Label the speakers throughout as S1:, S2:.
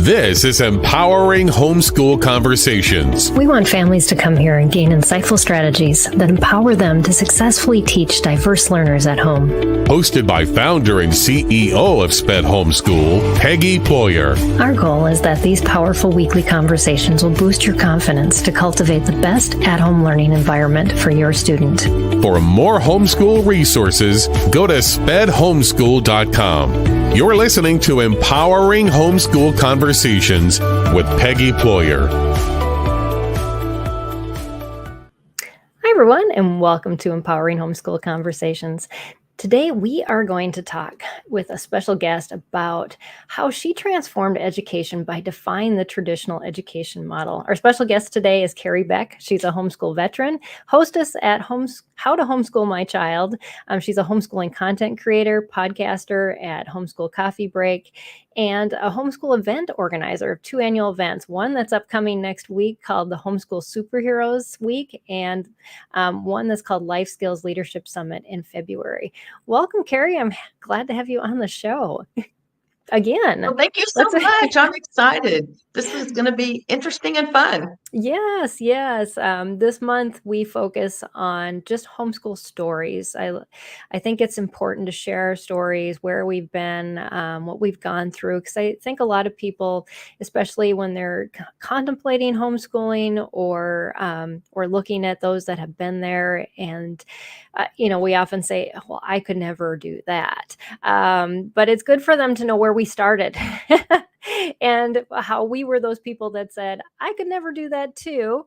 S1: This is Empowering Homeschool Conversations.
S2: We want families to come here and gain insightful strategies that empower them to successfully teach diverse learners at home.
S1: Hosted by founder and CEO of SPED Homeschool, Peggy Ployer.
S2: Our goal is that these powerful weekly conversations will boost your confidence to cultivate the best at-home learning environment for your student.
S1: For more homeschool resources, go to spedhomeschool.com. You're listening to Empowering Homeschool Conversations with Peggy Ployer.
S2: Hi, everyone, and welcome to Empowering Homeschool Conversations. Today, we are going to talk with a special guest about how she transformed education by defying the traditional education model. Our special guest today is Kerry Beck. She's a homeschool veteran, hostess at How to Homeschool My Child. She's a homeschooling content creator, podcaster at Homeschool Coffee Break, and a homeschool event organizer of 2 annual events, one that's upcoming next week called the Homeschool Superheroes Week, and one that's called Life Skills Leadership Summit in February. Welcome, Kerry. I'm glad to have you on the show again.
S3: Well, thank you so much. I'm excited. This is going to be interesting and fun.
S2: Yes. This month we focus on just homeschool stories. I think it's important to share our stories, where we've been, what we've gone through, because I think a lot of people, especially when they're contemplating homeschooling or looking at those that have been there, and we often say, "Well, I could never do that," but it's good for them to know where we started. And how we were those people that said, I could never do that too.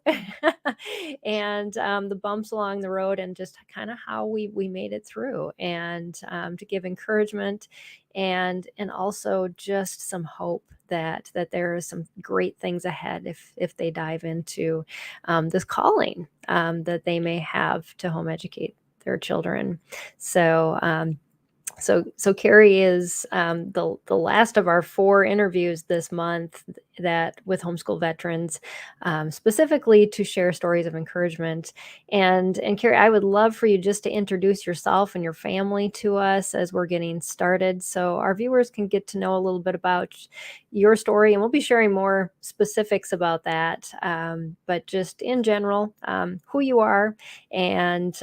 S2: And the bumps along the road, and just kind of how we made it through, and to give encouragement and also just some hope that there are some great things ahead if they dive into this calling that they may have to home educate their children. So Kerry is the last of our 4 interviews this month that with homeschool veterans, specifically to share stories of encouragement. And Kerry, I would love for you just to introduce yourself and your family to us as we're getting started, so our viewers can get to know a little bit about your story, and we'll be sharing more specifics about that. But just in general, who you are, and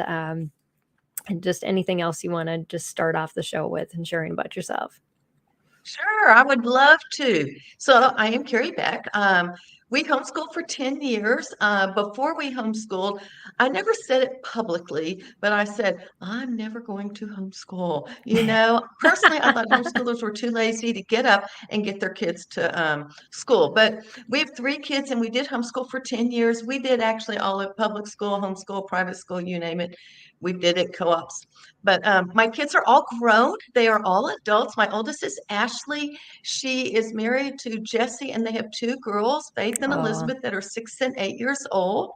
S2: just anything else you want to just start off the show with and sharing about yourself.
S3: Sure, I would love to. So I am Kerry Beck. We homeschooled for 10 years. Before we homeschooled, I never said it publicly, but I said, I'm never going to homeschool. Personally, I thought homeschoolers were too lazy to get up and get their kids to school. But we have 3 kids, and we did homeschool for 10 years. We did actually all of public school, homeschool, private school, you name it. We did it, co-ops. But my kids are all grown. They are all adults. My oldest is Ashley. She is married to Jesse, and they have 2 girls, Faith and Elizabeth, that are 6 and 8 years old.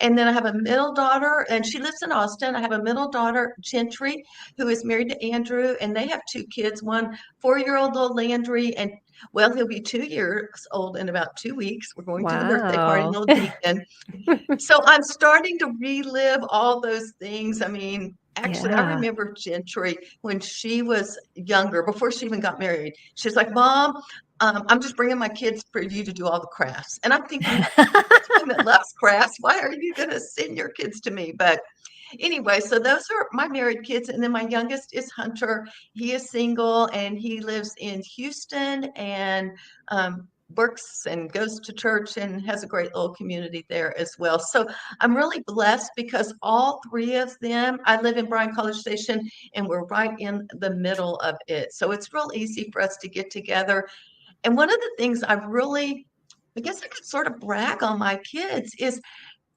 S3: And then I have a middle daughter, and she lives in Austin. I have a middle daughter, Gentry, who is married to Andrew, and they have 2 kids, one 4-year-old little Landry, and he'll be 2 years old in about 2 weeks. We're going to the birthday party in the weekend. So I'm starting to relive all those things. I mean, actually, I remember Gentry when she was younger, before she even got married. She's like, Mom, I'm just bringing my kids for you to do all the crafts. And I'm thinking, this woman loves crafts. Why are you going to send your kids to me? But anyway, so those are my married kids. And then my youngest is Hunter. He is single, and he lives in Houston, and works and goes to church and has a great little community there as well. So I'm really blessed because all 3 of them, I live in Bryan College Station, and we're right in the middle of it. So it's real easy for us to get together. And one of the things I guess I could sort of brag on my kids is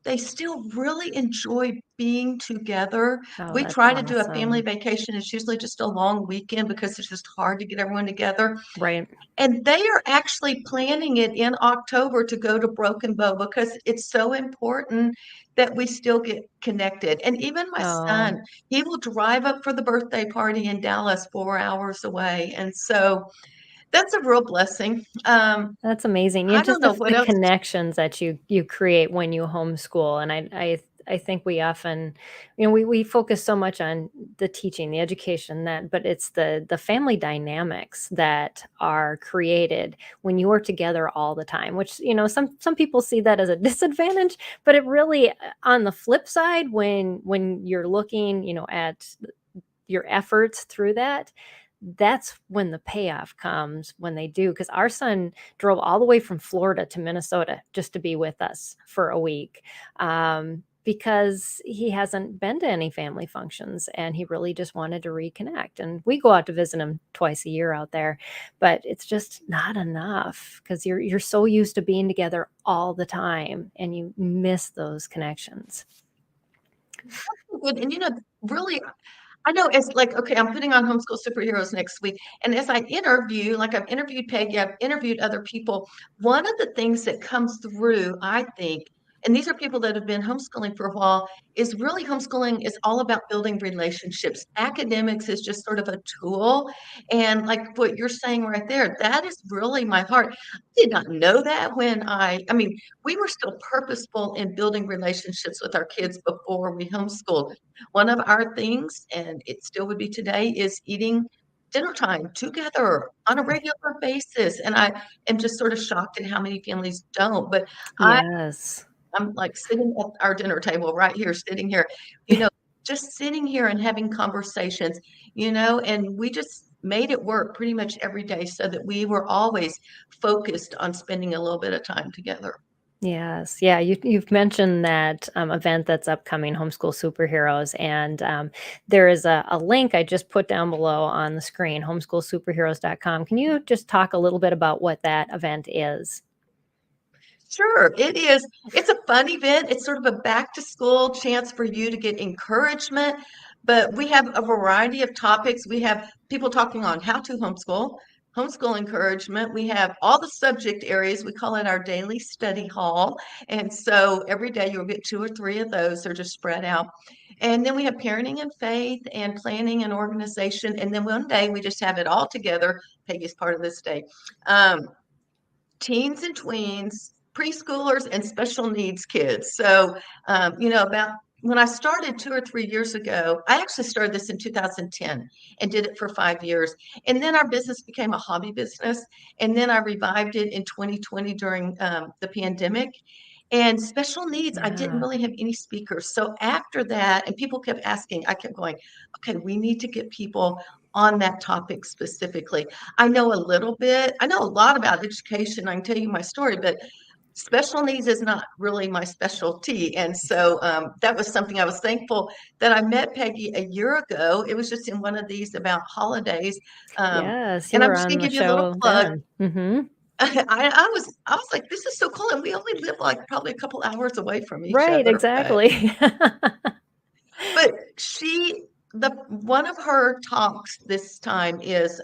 S3: they still really enjoy being together. We try to do a family vacation. It's usually just a long weekend because it's just hard to get everyone together.
S2: Right.
S3: And they are actually planning it in October to go to Broken Bow because it's so important that we still get connected. And even my son, he will drive up for the birthday party in Dallas, 4 hours away. And so that's a real blessing.
S2: That's amazing.
S3: I don't know what
S2: the
S3: else.
S2: connections that you create when you homeschool. And I I think we often, we focus so much on the teaching, the education, but it's the family dynamics that are created when you are together all the time, which, some people see that as a disadvantage, but it really, on the flip side, when you're looking, at your efforts through that, that's when the payoff comes, when they do. Because our son drove all the way from Florida to Minnesota just to be with us for a week, because he hasn't been to any family functions and he really just wanted to reconnect. And we go out to visit him twice a year out there, but it's just not enough because you're so used to being together all the time and you miss those connections.
S3: Good. And really, I know it's like, okay, I'm putting on Homeschool Superheroes next week. And as I interview, like I've interviewed Peggy, I've interviewed other people, one of the things that comes through, I think, and these are people that have been homeschooling for a while, is really homeschooling is all about building relationships. Academics is just sort of a tool. And like what you're saying right there, that is really my heart. I did not know that when I mean, we were still purposeful in building relationships with our kids before we homeschooled. One of our things, and it still would be today, is eating dinner time together on a regular basis. And I am just sort of shocked at how many families don't. But
S2: Yes.
S3: I'm like sitting at our dinner table right here, sitting here, you know, just sitting here and having conversations, and we just made it work pretty much every day so that we were always focused on spending a little bit of time together.
S2: Yes. Yeah. You've mentioned that event that's upcoming, Homeschool Superheroes. And there is a link I just put down below on the screen, homeschoolsuperheroes.com. Can you just talk a little bit about what that event is?
S3: Sure, it is. It's a fun event. It's sort of a back to school chance for you to get encouragement, but we have a variety of topics. We have people talking on how to homeschool encouragement. We have all the subject areas. We call it our daily study hall. And so every day you'll get 2 or 3 of those. They're just spread out. And then we have parenting and faith and planning and organization. And then one day we just have it all together. Peggy's part of this day. Teens and tweens, preschoolers, and special needs kids. So, about when I started 2 or 3 years ago, I actually started this in 2010 and did it for 5 years. And then our business became a hobby business. And then I revived it in 2020 during the pandemic. And special needs, I didn't
S2: Yeah.
S3: really have any speakers. So after that, and people kept asking, I kept going, okay, we need to get people on that topic specifically. I know a little bit, I know a lot about education. I can tell you my story, but special needs is not really my specialty. And so that was something I was thankful that I met Peggy a year ago. It was just in one of these about holidays.
S2: Yes. You
S3: And I'm
S2: were
S3: just
S2: on
S3: going to
S2: the
S3: give you a little
S2: show
S3: plug.
S2: then. Mm-hmm.
S3: I was like, this is so cool. And we only live like probably a couple hours away from each
S2: Right.
S3: other. But
S2: Exactly.
S3: but the one of her talks this time is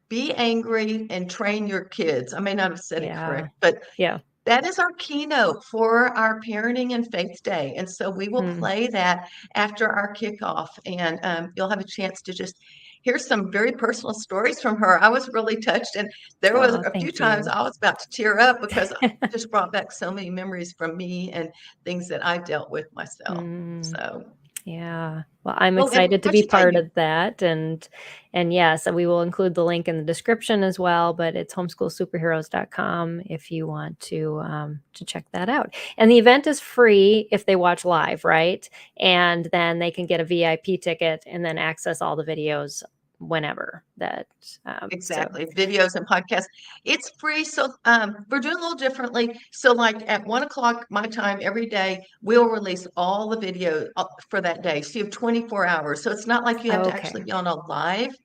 S3: be angry and train your kids. I may not have said it
S2: Yeah.
S3: correct, but
S2: Yeah.
S3: that is our keynote for our Parenting and Faith Day. And so we will
S2: Mm.
S3: play that after our kickoff, and you'll have a chance to just hear some very personal stories from her. I was really touched, and there was
S2: Oh,
S3: a few
S2: thank
S3: times
S2: you.
S3: I was about to tear up because it just brought back so many memories from me and things that I dealt with myself.
S2: Mm.
S3: So,
S2: Yeah. Well, I'm
S3: oh, and
S2: excited to
S3: I
S2: be
S3: should tell
S2: part
S3: you,
S2: of that. And yes, we will include the link in the description as well, but it's homeschoolsuperheroes.com if you want to check that out. And the event is free if they watch live, right? And then they can get a VIP ticket and then access all the videos whenever that so
S3: exactly, videos and podcasts. It's free. So we're doing a little differently. So like at 1 o'clock my time every day, we'll release all the video for that day. So you have 24 hours. So it's not like you have to
S2: okay.
S3: actually be on a live,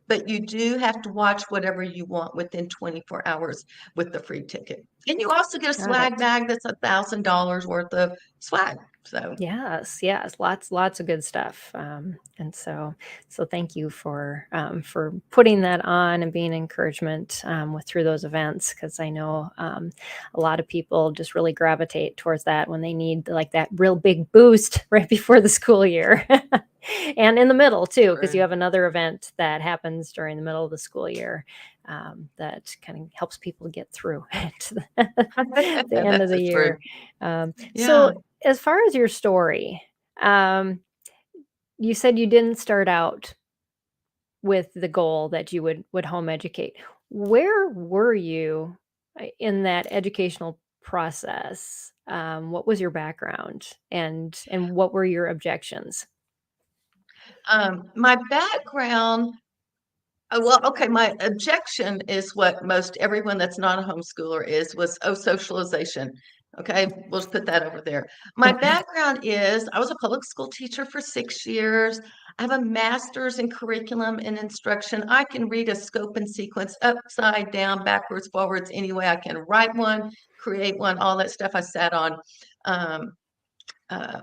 S3: but you do have to watch whatever you want within 24 hours with the free ticket. And you also get a
S2: Got
S3: swag
S2: it.
S3: bag that's $1,000 worth of swag. So
S2: Yes, yes, lots of good stuff. And so thank you for putting that on and being encouragement through those events because I know a lot of people just really gravitate towards that when they need like that real big boost right before the school year. And in the middle too, because you
S3: Right.
S2: have another event that happens during the middle of the school year, that kind of helps people get through to the end of
S3: That's
S2: the
S3: so true.
S2: year. So
S3: Yeah.
S2: as far as your story, um, you said you didn't start out with the goal that you would home educate. Where were you in that educational process? What was your background, and what were your objections?
S3: My background, well, okay, my objection is what most everyone that's not a homeschooler was, oh, socialization. Okay, we'll just put that over there. My
S2: Okay.
S3: background is I was a public school teacher for 6 years. I have a master's in curriculum and instruction. I can read a scope and sequence upside down, backwards, forwards, any way I can write one, create one, all that stuff. I sat on um, uh,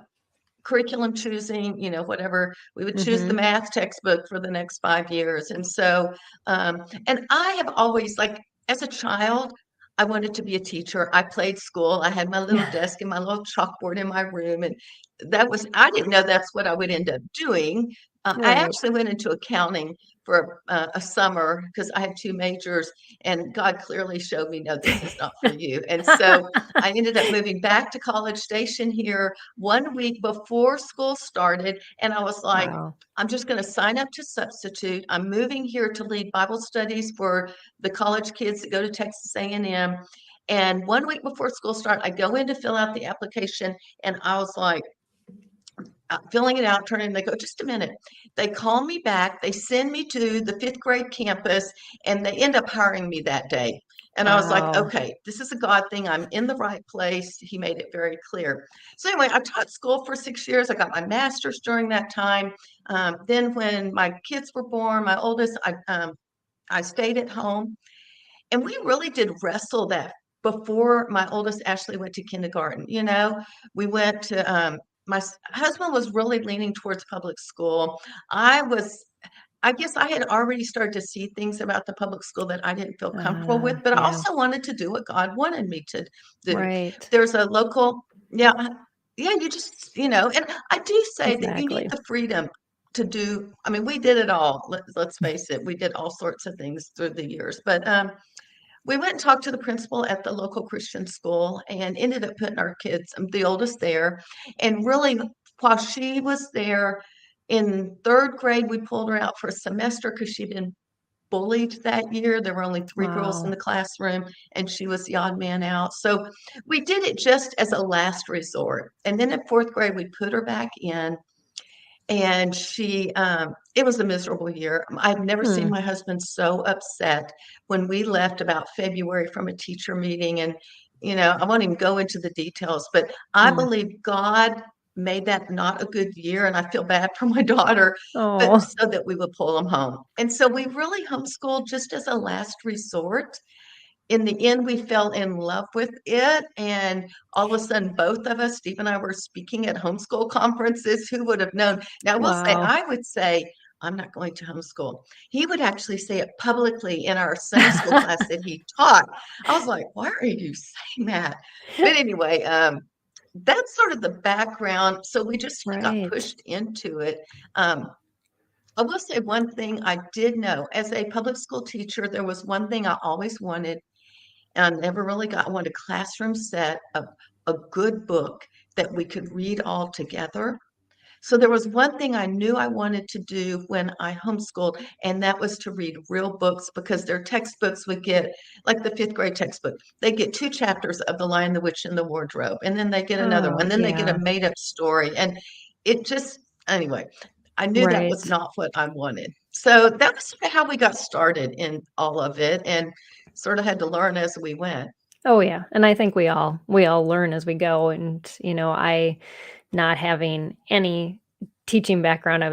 S3: curriculum choosing, whatever. We would choose the
S2: Mhm.
S3: math textbook for the next 5 years. And so, and I have always, like, as a child, I wanted to be a teacher. I played school. I had my little desk and my little chalkboard in my room. And I didn't know that's what I would end up doing. I
S2: Right.
S3: actually went into accounting for a summer because I had two majors, and God clearly showed me, no, this is not for you. And so I ended up moving back to College Station here 1 week before school started, and I was like,
S2: Wow.
S3: I'm just going to sign up to substitute. I'm moving here to lead Bible studies for the college kids that go to Texas A&M. And 1 week before school start, I go in to fill out the application, and I was like, filling it out, turning, they go, just a minute. They call me back, they send me to the fifth grade campus, and they end up hiring me that day. And I was like,
S2: Wow.
S3: okay, this is a God thing. I'm in the right place. He made it very clear. So anyway, I taught school for 6 years. I got my master's during that time. Then when my kids were born, my oldest, I stayed at home, and we really did wrestle that before my oldest Ashley went to kindergarten. We went to, my husband was really leaning towards public school. I was, I guess I had already started to see things about the public school that I didn't feel comfortable with, but I
S2: Yeah.
S3: also wanted to do what God wanted me to do.
S2: Right.
S3: There's a local, yeah, yeah, and I do say that you need
S2: Exactly.
S3: the freedom to do. I mean, we did it all. Let's face it, we did all sorts of things through the years, but we went and talked to the principal at the local Christian school and ended up putting our kids, the oldest there. And really, while she was there in third grade, we pulled her out for a semester because she'd been bullied that year. There were only three girls in
S2: Wow.
S3: the classroom, and she was the odd man out. So we did it just as a last resort. And then in fourth grade, we put her back in, and it was a miserable year. I've never seen
S2: Hmm.
S3: my husband so upset when we left about February from a teacher meeting. And, I won't even go into the details, but I
S2: Hmm.
S3: believe God made that not a good year. And I feel bad for my daughter, but
S2: Oh,
S3: so that we would pull them home. And so we really homeschooled just as a last resort. In the end, we fell in love with it. And all of a sudden, both of us, Steve and I, were speaking at homeschool conferences. Who would have known? Now,
S2: wow.
S3: I would say, I'm not going to homeschool. He would actually say it publicly in our Sunday school class that he taught. I was like, why are you saying that? But anyway, that's sort of the background. So we just sort of got
S2: Right.
S3: pushed into it. Um, I will say one thing I did know as a public school teacher, there was one thing I always wanted, and I never really got one, a classroom set of a good book that we could read all together. So there was one thing I knew I wanted to do when I homeschooled, and that was to read real books, because their textbooks would get, like the fifth grade textbook, they get two chapters of The Lion, the Witch, and the Wardrobe, and then they get another
S2: Oh,
S3: one, then they get a
S2: yeah.
S3: made up story. And it just, anyway, I knew that was
S2: Right.
S3: not what I wanted. So that was sort of how we got started in all of it, and sort of had to learn as we went.
S2: Oh, yeah, and I think we all learn as we go, and, I not having any teaching background,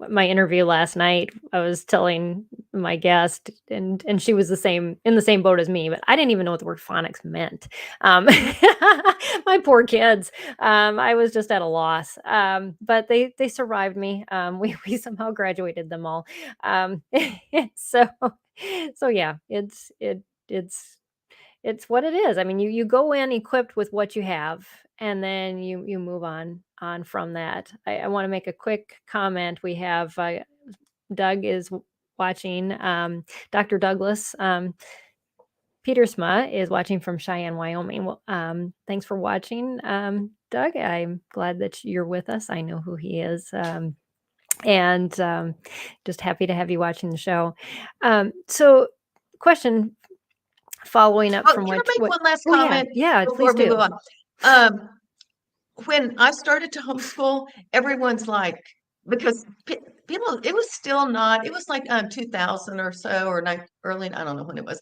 S2: my interview last night, I was telling my guest, and she was in the same boat as me, but I didn't even know what the word phonics meant. My poor kids, I was just at a loss, but they survived me. We somehow graduated them all. So yeah, it's what it is. I mean, you go in equipped with what you have, and then you move on on from that. I want to make a quick comment. We have Doug is watching. Dr. Douglas Petersma is watching from Cheyenne, Wyoming. Well, thanks for watching, Doug. I'm glad that you're with us. I know who he is. And just happy to have you watching the show. So, question following up from
S3: Can I
S2: what
S3: make one last
S2: oh yeah,
S3: comment
S2: yeah,
S3: before
S2: please
S3: we
S2: do.
S3: move on? When I started to homeschool, everyone's like, because people, it was still not, it was like 2000 or so, or early, I don't know when it was,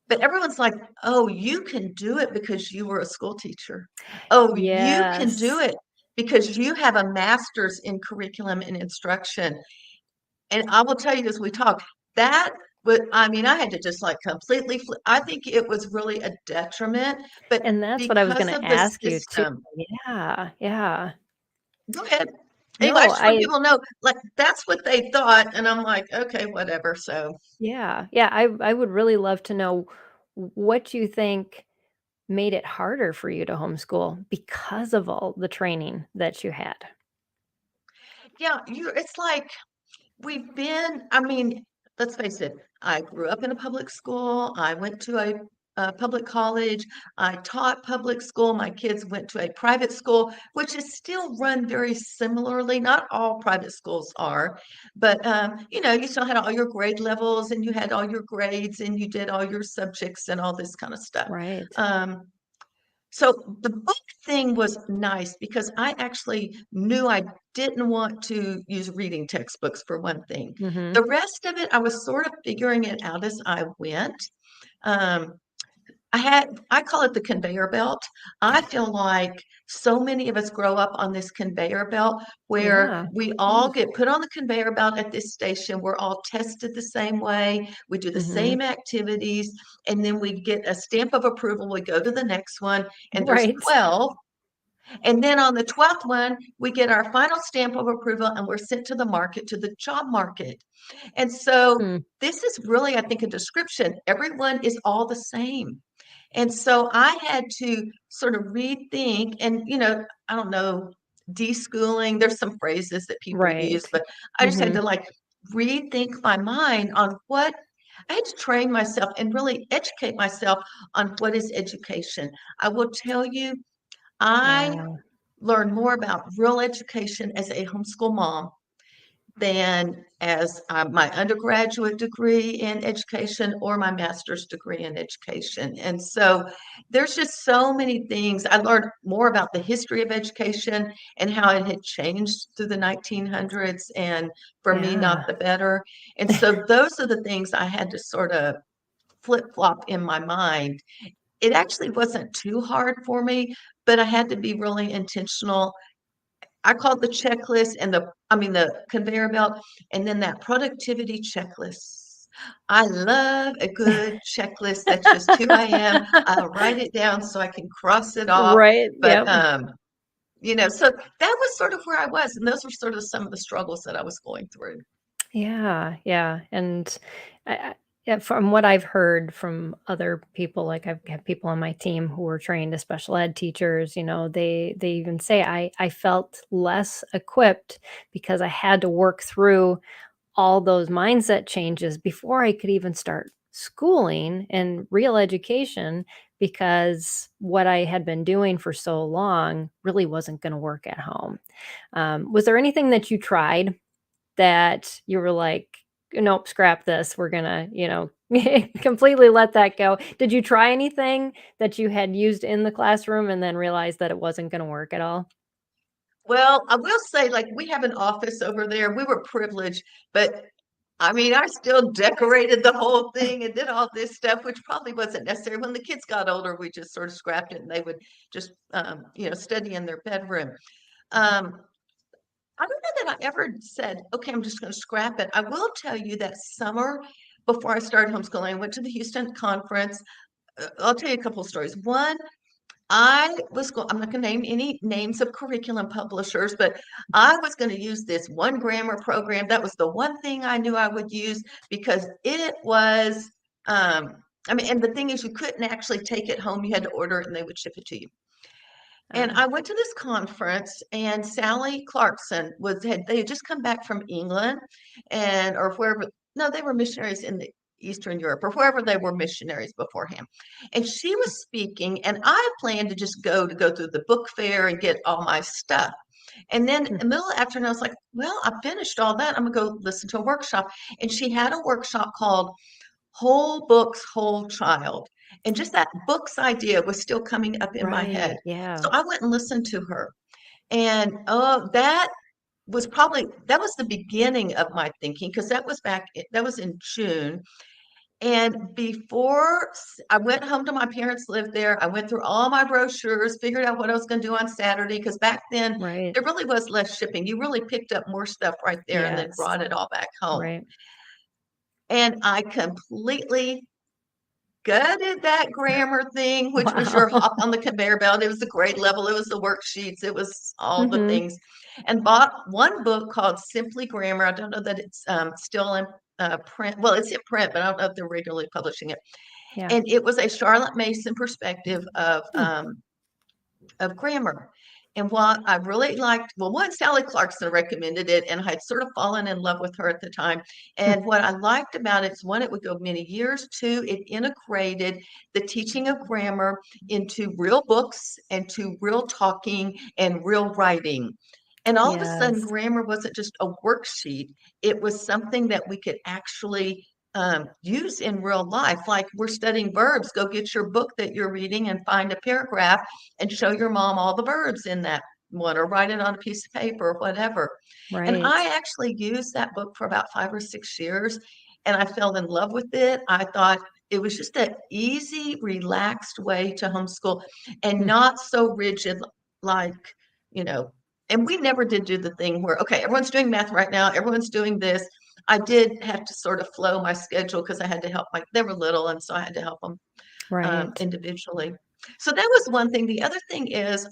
S3: but everyone's like, oh, you can do it because you were a school teacher. Oh, you can do
S2: Yes.
S3: it because you have a master's in curriculum and instruction. And I will tell you as we talk, that would, I mean, I had to just like completely flip. I think it was really a detriment, but
S2: And that's what I was
S3: because
S2: gonna
S3: of the
S2: ask you too.
S3: system,
S2: Yeah, yeah.
S3: go ahead. Anyway, I
S2: No,
S3: just want people to know, like, that's what they thought. And I'm like, okay, whatever. So,
S2: yeah, yeah, I would really love to know what you think made it harder for you to homeschool because of all the training that you had.
S3: yeah, it's like, I mean, let's face it, I grew up in a public school. I went to a public college. I taught public school. My kids went to a private school, which is still run very similarly. Not all private schools are, but you still had all your grade levels and you had all your grades and you did all your subjects and all this kind of stuff.
S2: Right.
S3: Um, so the book thing was nice because I actually knew I didn't want to use reading textbooks for one thing.
S2: Mhm.
S3: The rest of it, I was sort of figuring it out as I went. Um, I call it the conveyor belt. I feel like so many of us grow up on this conveyor belt where
S2: Yeah.
S3: we
S2: Yeah.
S3: all get put on the conveyor belt at this station. We're all tested the same way. We do the
S2: Mhm.
S3: same activities, and then we get a stamp of approval. We go to the next one, and there's
S2: Right.
S3: 12. And then on the 12th one, we get our final stamp of approval and we're sent to the market, to the job market. And so
S2: Hmm.
S3: this is really, I think, a description. Everyone is all the same. And so I had to sort of rethink and, I don't know, deschooling. There's some phrases that people use,
S2: Right.
S3: but I just had
S2: Mhm.
S3: to like rethink my mind on what I had to train myself and really educate myself on what is education. I will tell you, I
S2: Yeah.
S3: learned more about real education as a homeschool mom than as my undergraduate degree in education or my master's degree in education. And so there's just so many things. I learned more about the history of education and how it had changed through the 1900s, and for me, not
S2: Yeah.
S3: the better. And so those are the things I had to sort of flip flop in my mind. It actually wasn't too hard for me, but I had to be really intentional. I call it the checklist and the conveyor belt, and then that productivity checklist. I love a good checklist. That's just who I am. I'll write it down so I can cross it off.
S2: Right.
S3: But
S2: Yep.
S3: so that was sort of where I was, and those were sort of some of the struggles that I was going through.
S2: Yeah, yeah, and yeah, from what I've heard from other people, like I've had people on my team who were trained as special ed teachers, they even say I felt less equipped because I had to work through all those mindset changes before I could even start schooling and real education because what I had been doing for so long really wasn't going to work at home. Was there anything that you tried that you were like, "Nope, scrap this. We're gonna, completely let that go." Did you try anything that you had used in the classroom and then realized that it wasn't gonna work at all?
S3: Well, I will say, like, we have an office over there. We were privileged, but I mean, I still decorated the whole thing and did all this stuff, which probably wasn't necessary. When the kids got older, we just sort of scrapped it and they would just, study in their bedroom. Um, I don't know that I ever said, okay, I'm just going to scrap it. I will tell you that summer before I started homeschooling, I went to the Houston conference. I'll tell you a couple of stories. One, I'm not going to name any names of curriculum publishers, but I was going to use this one grammar program. That was the one thing I knew I would use because it was, and the thing is, you couldn't actually take it home. You had to order it and they would ship it to you. And I went to this conference, and Sally Clarkson they had just come back from England or wherever. No, they were missionaries in the Eastern Europe or wherever they were missionaries beforehand. And she was speaking, and I planned to just go through the book fair and get all my stuff. And then in the middle of the afternoon, I was like, well, I finished all that. I'm gonna go listen to a workshop. And she had a workshop called Whole Books, Whole Child. And just that books idea was still coming up in my head.
S2: Right. Yeah.
S3: So I went and listened to her. And that was the beginning of my thinking, because that was in June. And I went home to my parents lived there, I went through all my brochures, figured out what I was going to do on Saturday, because back then
S2: Right.
S3: there really was less shipping. You really picked up more stuff right there and then
S2: Yes.
S3: brought it all back home.
S2: Right.
S3: And I completely gutted that grammar thing, which was your
S2: Wow.
S3: hop on the conveyor belt. It was the grade level, it was the worksheets, it was all the
S2: Mm-hmm.
S3: things, and bought one book called Simply Grammar. I don't know that it's still in print. Well, it's in print, but I don't know if they're regularly publishing it.
S2: Yeah.
S3: And it was a Charlotte Mason perspective of grammar. And what I really liked, well, one, Sally Clarkson recommended it, and I had sort of fallen in love with her at the time. And what I liked about it is, one, it would go many years. Two, it integrated the teaching of grammar into real books and to real talking and real writing. And all of a sudden,
S2: Yes.
S3: grammar wasn't just a worksheet, it was something that we could actually use in real life. Like, we're studying verbs. Go get your book that you're reading and find a paragraph and show your mom all the verbs in that one, or write it on a piece of paper or whatever. And
S2: Right.
S3: I actually used that book for about 5 or 6 years, and I fell in love with it. I thought it was just an easy, relaxed way to homeschool, and
S2: Mm.
S3: not so rigid, like, you know, and we never did do the thing where, okay, everyone's doing math right now, everyone's doing this. I did have to sort of flow my schedule, because I had to help they were little, and so I had to help them
S2: Right.
S3: individually. So that was one thing. The other thing is,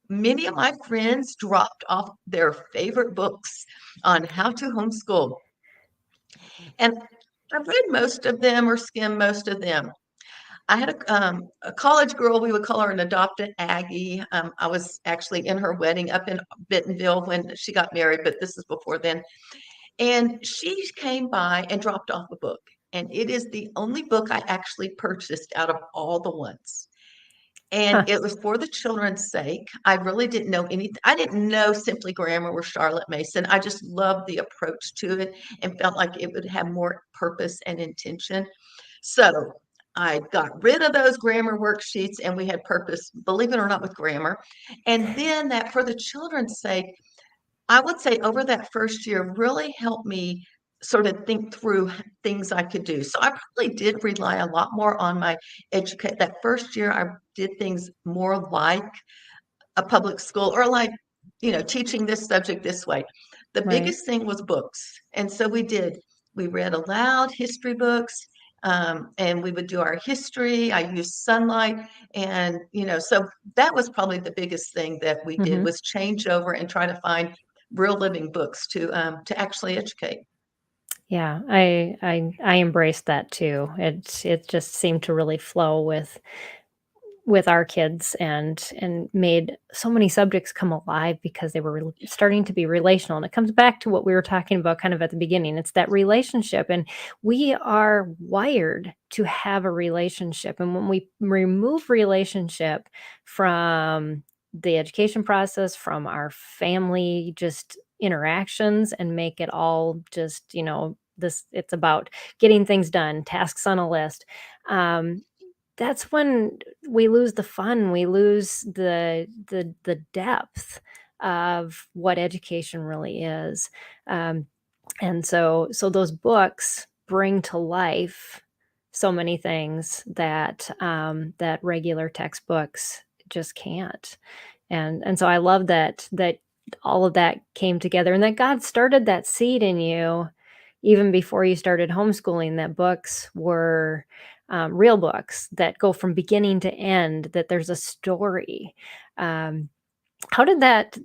S3: many of my friends dropped off their favorite books on how to homeschool. And I've read most of them or skimmed most of them. I had a college girl, we would call her an adopted Aggie. I was actually in her wedding up in Bentonville when she got married, but this is before then. And she came by and dropped off a book. And it is the only book I actually purchased out of all the ones.
S2: Huh.
S3: And it was for the children's sake. I really didn't know anything. I didn't know Simply Grammar or Charlotte Mason. I just loved the approach to it and felt like it would have more purpose and intention. So I got rid of those grammar worksheets, and we had purpose, believe it or not, with grammar. And then that, for the children's sake, I would say over that first year really helped me sort of think through things I could do. So I probably did rely a lot more on my educate. That first year, I did things more like a public school, or like, teaching this subject this way. The
S2: Right.
S3: biggest thing was books. And so we read aloud history books, and we would do our history. I used Sunlight. And, so that was probably the biggest thing that we did,
S2: Mm-hmm.
S3: was change over and try to find real living books to actually educate.
S2: Yeah, I embraced that too. It just seemed to really flow with our kids, and made so many subjects come alive because they were starting to be relational. And it comes back to what we were talking about kind of at the beginning. It's that relationship, and we are wired to have a relationship. And when we remove relationship from the education process, from our family just interactions, and make it all just, it's about getting things done, tasks on a list. That's when we lose the fun, we lose the depth of what education really is. Um, and so those books bring to life so many things that regular textbooks just can't. And so I love that all of that came together, and that God started that seed in you even before you started homeschooling, that books were real books that go from beginning to end, that there's a story. Um, how did that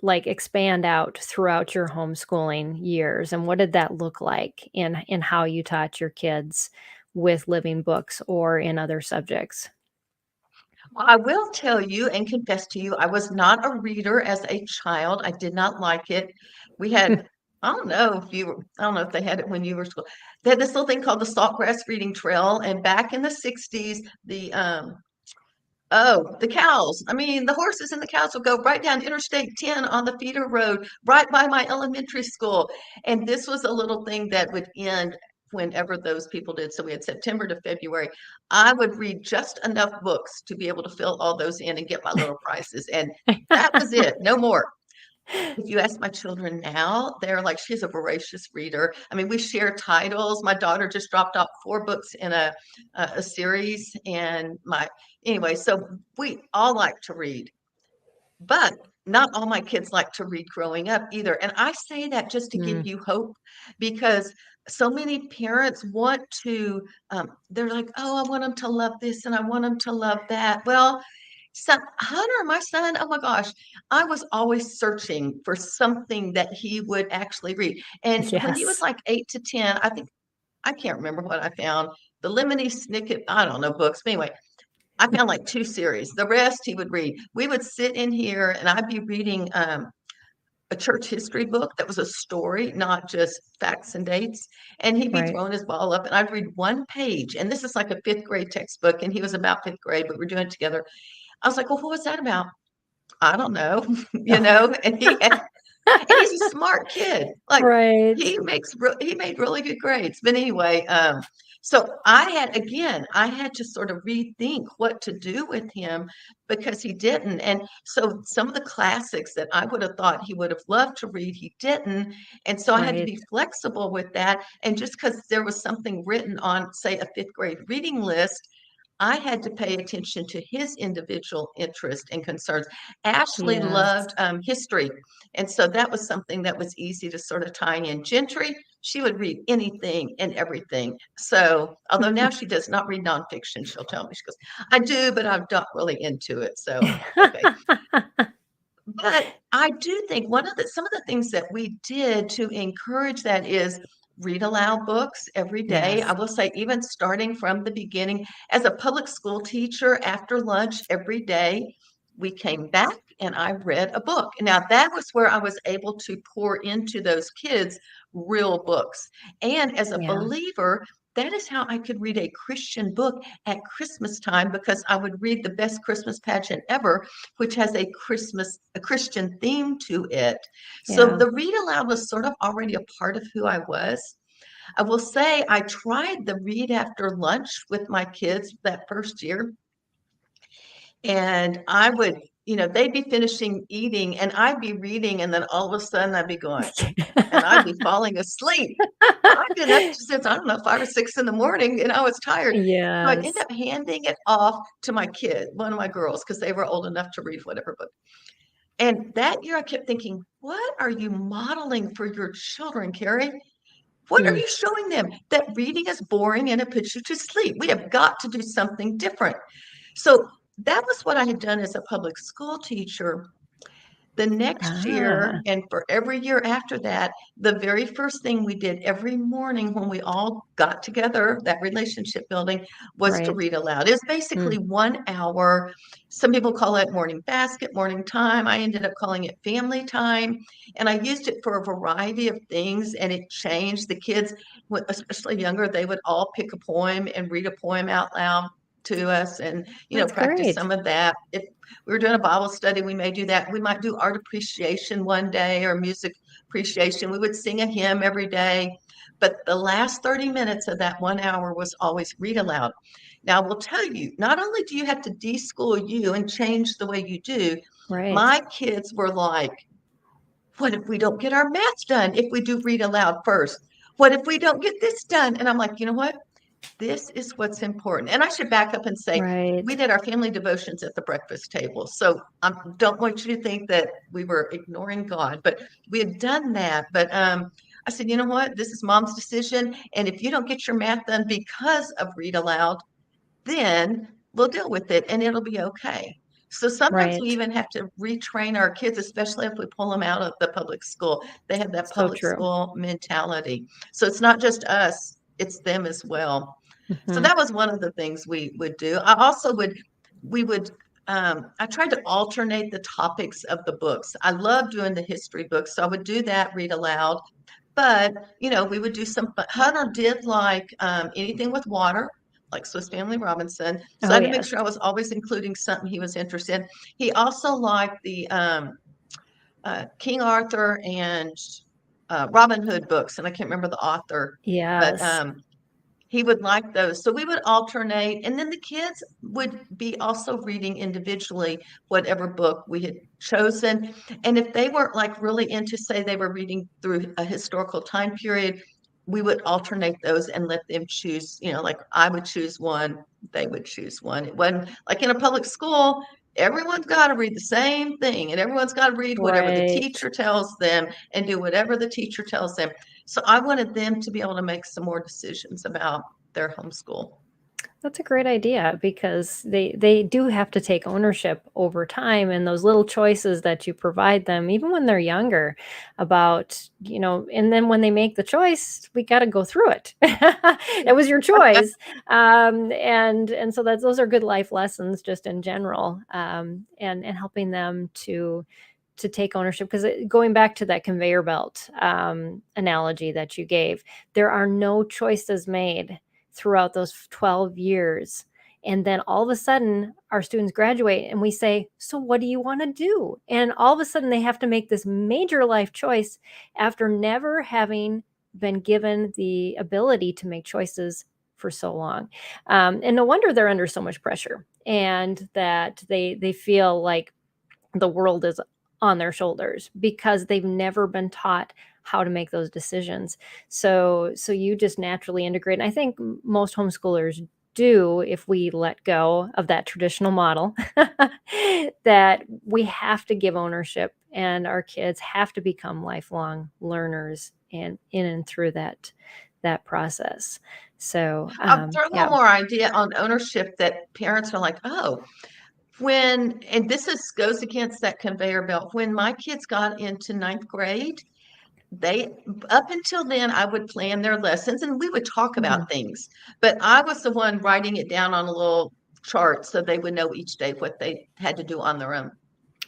S2: like expand out throughout your homeschooling years, and what did that look like in how you taught your kids with living books or in other subjects?
S3: I will tell you and confess to you, I was not a reader as a child. I did not like it. We had, I don't know if they had it when you were in school. They had this little thing called the Saltgrass Reading Trail. And back in the 60s, the cows. I mean, the horses and the cows would go right down Interstate 10 on the feeder road, right by my elementary school. And this was a little thing that would end whenever those people did. So we had September to February. I would read just enough books to be able to fill all those in and get my little prizes. And that was it, no more. If you ask my children now, they're like, she's a voracious reader. I mean, we share titles. My daughter just dropped off 4 books in a series, and anyway, so we all like to read, but not all my kids like to read growing up either. And I say that just to give you hope, because so many parents want to, they're like, oh, I want them to love this and I want them to love that. Well, Hunter, my son, oh my gosh, I was always searching for something that he would actually read. And when he was
S2: Yes.
S3: like 8 to 10, I can't remember what I found. The Lemony Snicket, I don't know, books. But anyway, I found like 2 series. The rest he would read. We would sit in here and I'd be reading a church history book that was a story, not just facts and dates. And he'd be
S2: Right.
S3: throwing his ball up and I'd read 1 page. And this is like a 5th grade textbook. And he was about 5th grade, but we're doing it together. I was like, well, what was that about? I don't know, and he's a smart kid. Like
S2: Right.
S3: he made really good grades. But anyway, so I had to sort of rethink what to do with him because he didn't. And so some of the classics that I would have thought he would have loved to read, he didn't. And so I had to
S2: Right.
S3: be flexible with that. And just because there was something written on, say, a 5th grade reading list, I had to pay attention to his individual interest and concerns. Ashley
S2: Yes.
S3: loved history. And so that was something that was easy to sort of tie in. Gentry, she would read anything and everything. So, although now she does not read nonfiction, she'll tell me, she goes, I do, but I'm not really into it. So, okay. But I do think some of the things that we did to encourage that is read aloud books every day. I
S2: Yes.
S3: will say, even starting from the beginning, as a public school teacher, after lunch every day, we came back and I read a book. Now that was where I was able to pour into those kids real books. And as a
S2: Yeah.
S3: believer, that is how I could read a Christian book at Christmas time, because I would read the best Christmas pageant ever, which has a Christian theme to it. So
S2: Yeah.
S3: the read aloud was sort of already a part of who I was. I will say I tried the read after lunch with my kids that first year. And I would, they'd be finishing eating and I'd be reading, and then all of a sudden I'd be going, and I'd be falling asleep. I've been up since, I don't know, 5 or 6 in the morning, and I was tired. So I'd end
S2: Yes.
S3: up handing it off to my kid, one of my girls, because they were old enough to read whatever book. And that year I kept thinking, what are you modeling for your children, Kerry? What are you showing them? That reading is boring and it puts you to sleep. We have got to do something different. So that was what I had done as a public school teacher. The next year,
S2: Ah,
S3: and for every year after that, the very first thing we did every morning when we all got together, that relationship building, was to
S2: right.
S3: read aloud. It's basically 1 hour. Some people call it morning basket, morning time. I ended up calling it family time. And I used it for a variety of things, and it changed. The kids, especially younger, they would all pick a poem and read a poem out loud to us, and
S2: That's
S3: practice
S2: great.
S3: some of that. If we were doing a Bible study, we may do that. We might do art appreciation one day or music appreciation. We would sing a hymn every day. But the last 30 minutes of that 1 hour was always read aloud. Now, I will tell you, not only do you have to deschool you and change the way you do,
S2: Right.
S3: my kids were like, what if we don't get our math done if we do read aloud first? What if we don't get this done? And I'm like, you know what? This is what's important. And I should back up and say,
S2: Right.
S3: we did our family devotions at the breakfast table. So I don't want you to think that we were ignoring God, but we had done that. But I said, you know what? This is mom's decision. And if you don't get your math done because of read aloud, then we'll deal with it and it'll be okay. So sometimes we
S2: Right.
S3: even have to retrain our kids, especially if we pull them out of the public school. They have that
S2: So
S3: public
S2: true.
S3: school mentality. So it's not just us, it's them as well. So
S2: Mhm.
S3: that was one of the things we would do. I also would, we would I tried to alternate the topics of the books. I love doing the history books, so I would do that, read aloud. But, we would do some, but Hunter did like anything with water, like Swiss Family Robinson. So I
S2: Oh,
S3: had to make
S2: yes.
S3: sure I was always including something he was interested in. He also liked the King Arthur and Robin Hood books, and I can't remember the author, but
S2: Yes.
S3: he would like those. So we would alternate, and then the kids would be also reading individually whatever book we had chosen. And if they weren't like really into, say, they were reading through a historical time period, we would alternate those and let them choose, like I would choose one, they would choose one. It wasn't like in a public school, everyone's got to read the same thing and everyone's got to read whatever the
S2: Right.
S3: teacher tells them and do whatever the teacher tells them. So I wanted them to be able to make some more decisions about their homeschool.
S2: That's a great idea because they do have to take ownership over time, and those little choices that you provide them, even when they're younger, about, and then when they make the choice, we got to go through it. It was your choice. And so those are good life lessons just in general, and helping them to take ownership, because going back to that conveyor belt analogy that you gave, there are no choices made throughout those 12 years. And then all of a sudden, our students graduate and we say, so what do you want to do? And all of a sudden, they have to make this major life choice after never having been given the ability to make choices for so long. And no wonder they're under so much pressure, and that they feel like the world is on their shoulders because they've never been taught how to make those decisions. So you just naturally integrate. And I think most homeschoolers do, if we let go of that traditional model, that we have to give ownership, and our kids have to become lifelong learners and in and through that process. So
S3: I'll throw
S2: yeah.
S3: one more idea on ownership that parents are like, oh, and this goes against that conveyor belt. When my kids got into ninth grade, they up until then I would plan their lessons and we would talk
S2: Mhm.
S3: about things, but I was the one writing it down on a little chart so they would know each day what they had to do on their own.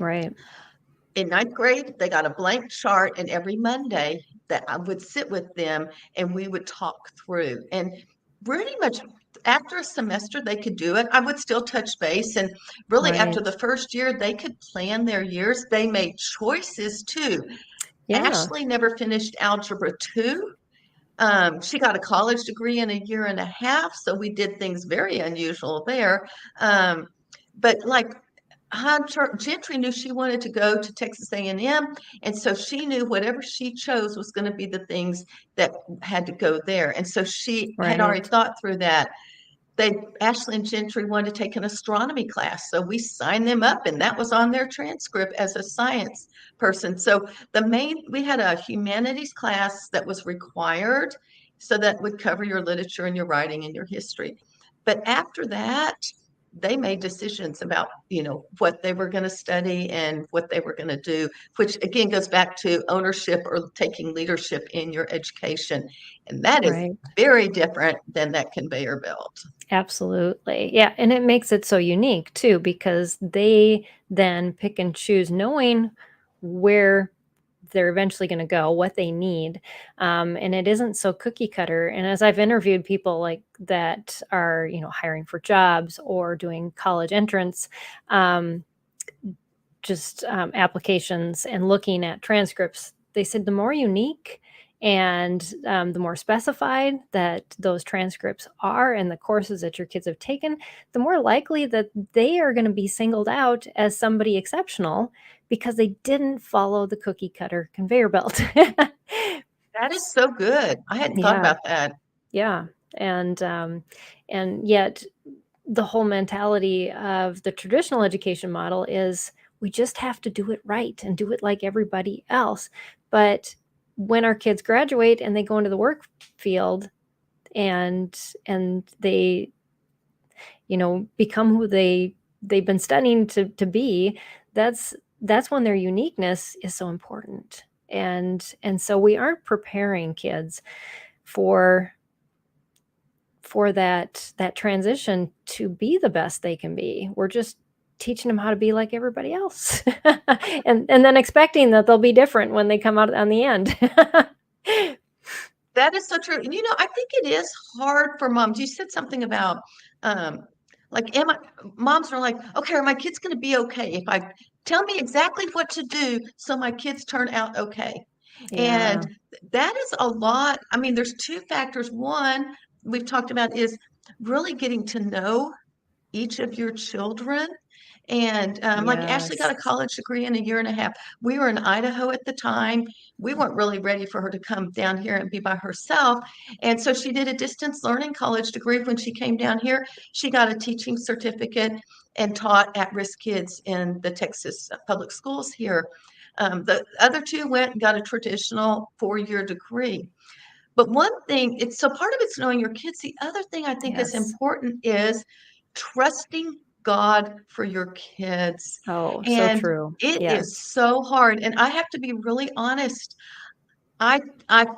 S2: Right.
S3: In ninth grade, they got a blank chart, and every Monday that I would sit with them and we would talk through. And pretty much after a semester, they could do it. I would still touch base. And really, after
S2: Right.
S3: the first year, they could plan their years. They made choices too.
S2: Yeah.
S3: Ashley never finished Algebra 2. She got a college degree in a year and a half. So we did things very unusual there. But like Hunter Gentry knew she wanted to go to Texas A&M, and so she knew whatever she chose was going to be the things that had to go there. And so she had already
S2: Right.
S3: thought through that. Ashley and Gentry wanted to take an astronomy class, so we signed them up, and that was on their transcript as a science person. So we had a humanities class that was required, so that would cover your literature and your writing and your history. But after that, they made decisions about, what they were going to study and what they were going to do, which again goes back to ownership or taking leadership in your education. And that is
S2: Right.
S3: very different than that conveyor belt.
S2: Absolutely. Yeah. And it makes it so unique too, because they then pick and choose, knowing where they're eventually going to go, what they need. And it isn't so cookie cutter. And as I've interviewed people like that are, hiring for jobs or doing college entrance, applications, and looking at transcripts, they said the more unique and the more specified that those transcripts are and the courses that your kids have taken, the more likely that they are going to be singled out as somebody exceptional because they didn't follow the cookie cutter conveyor belt.
S3: That is so good. I hadn't thought
S2: Yeah,
S3: about that.
S2: yeah, and yet the whole mentality of the traditional education model is we just have to do it right and do it like everybody else. But when our kids graduate and they go into the work field, and they become who they've been studying to be, that's when their uniqueness is so important. And so we aren't preparing kids for that transition to be the best they can be. We're just teaching them how to be like everybody else, and then expecting that they'll be different when they come out on the end.
S3: That is so true. And I think it is hard for moms. You said something about like moms are like, okay, are my kids going to be okay if I tell me exactly what to do so my kids turn out okay?
S2: Yeah.
S3: And that is a lot. I mean, there's two factors. One we've talked about is really getting to know each of your children. And like Ashley got a
S2: Yes.
S3: college degree in a year and a half. We were in Idaho at the time. We weren't really ready for her to come down here and be by herself. And so she did a distance learning college degree. When she came down here, she got a teaching certificate and taught at-risk kids in the Texas public schools here. The other two went and got a traditional 4-year degree. But one thing, it's so part of it's knowing your kids. The other thing I think is
S2: Yes.
S3: important is trusting God for your kids.
S2: Oh, so
S3: And
S2: true.
S3: it is
S2: Yes.
S3: so hard. And I have to be really honest. I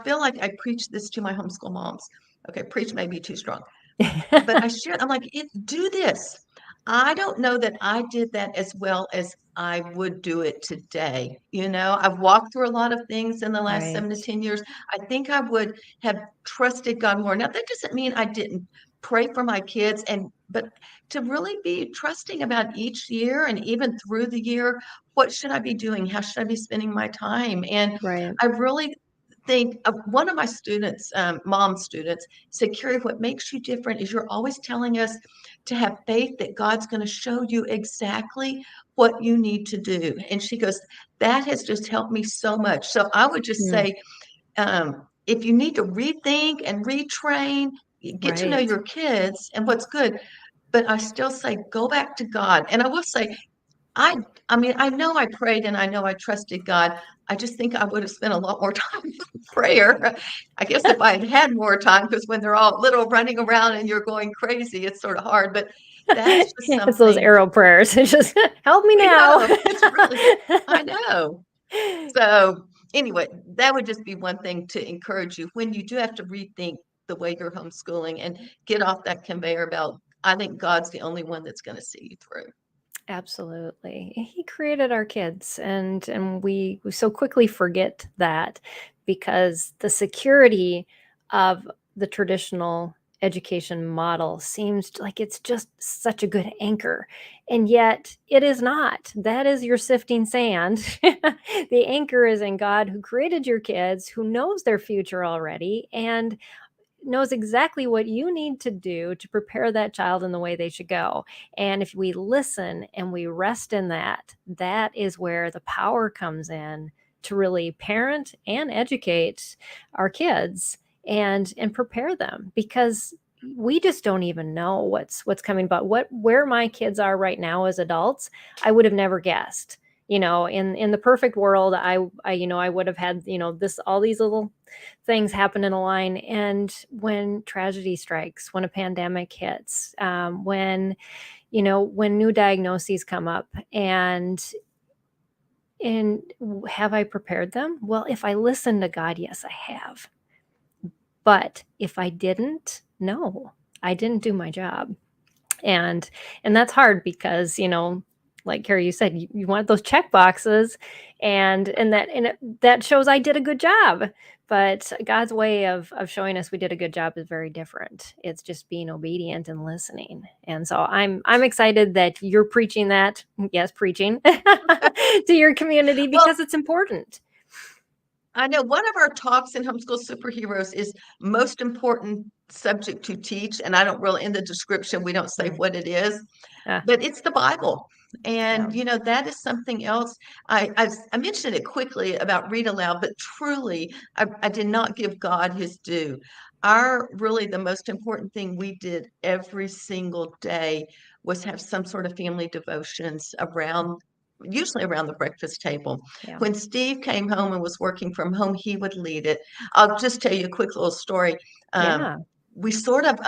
S3: feel like I preach this to my homeschool moms. Okay, preach may be too strong, but I share, I'm like, do this. I don't know that I did that as well as I would do it today. I've walked through a lot of things in the last 7 to 10 years. I think I would have trusted God more. Now, that doesn't mean I didn't pray for my kids, but to really be trusting about each year and even through the year, what should I be doing? How should I be spending my time? And
S2: Right.
S3: I really think of one of my students, mom students, said, Kerry, what makes you different is you're always telling us to have faith that God's going to show you exactly what you need to do. And she goes, that has just helped me so much. So I would just
S2: Mm,
S3: say, if you need to rethink and retrain, get to know
S2: right.
S3: your kids and what's good. But I still say, go back to God. And I will say, I I mean, I know I prayed and I know I trusted God. I just think I would have spent a lot more time in prayer. I guess if I had had more time, because when they're all little running around and you're going crazy, it's sort of hard. But that's just
S2: It's those
S3: something.
S2: arrow prayers. It's just help me
S3: I
S2: now.
S3: know. It's really, I know. So anyway, that would just be one thing to encourage you when you do have to rethink the way you're homeschooling and get off that conveyor belt. I think God's the only one that's going to see you through.
S2: Absolutely. He created our kids, and we so quickly forget that because the security of the traditional education model seems like it's just such a good anchor. And yet it is not. That is your sifting sand. The anchor is in God, who created your kids, who knows their future already, and knows exactly what you need to do to prepare that child in the way they should go. And if we listen and we rest in that, that is where the power comes in to really parent and educate our kids and prepare them, because we just don't even know what's coming. But where my kids are right now as adults, I would have never guessed. In the perfect world, I would have had, this, all these little things happen in a line. And when tragedy strikes, when a pandemic hits, when new diagnoses come up, and have I prepared them? Well, if I listen to God, yes, I have. But if I didn't, no, I didn't do my job. And that's hard because, like Kerry, you said, you want those check boxes, that shows I did a good job. But God's way of showing us we did a good job is very different. It's just being obedient and listening. And so I'm excited that you're preaching that, yes, preaching to your community,
S3: Well,
S2: because it's important.
S3: I know one of our talks in Homeschool Superheroes is most important subject to teach. And I don't really, in the description, we don't say
S2: Mm.
S3: what it is,
S2: Uh,
S3: but it's the Bible.
S2: yeah.
S3: And, that is something else. I mentioned it quickly about read aloud, but truly, I did not give God his due. Really, the most important thing we did every single day was have some sort of family devotions usually around the breakfast table.
S2: Yeah.
S3: When Steve came home and was working from home, he would lead it. I'll just tell you a quick little story.
S2: Yeah.
S3: We sort of,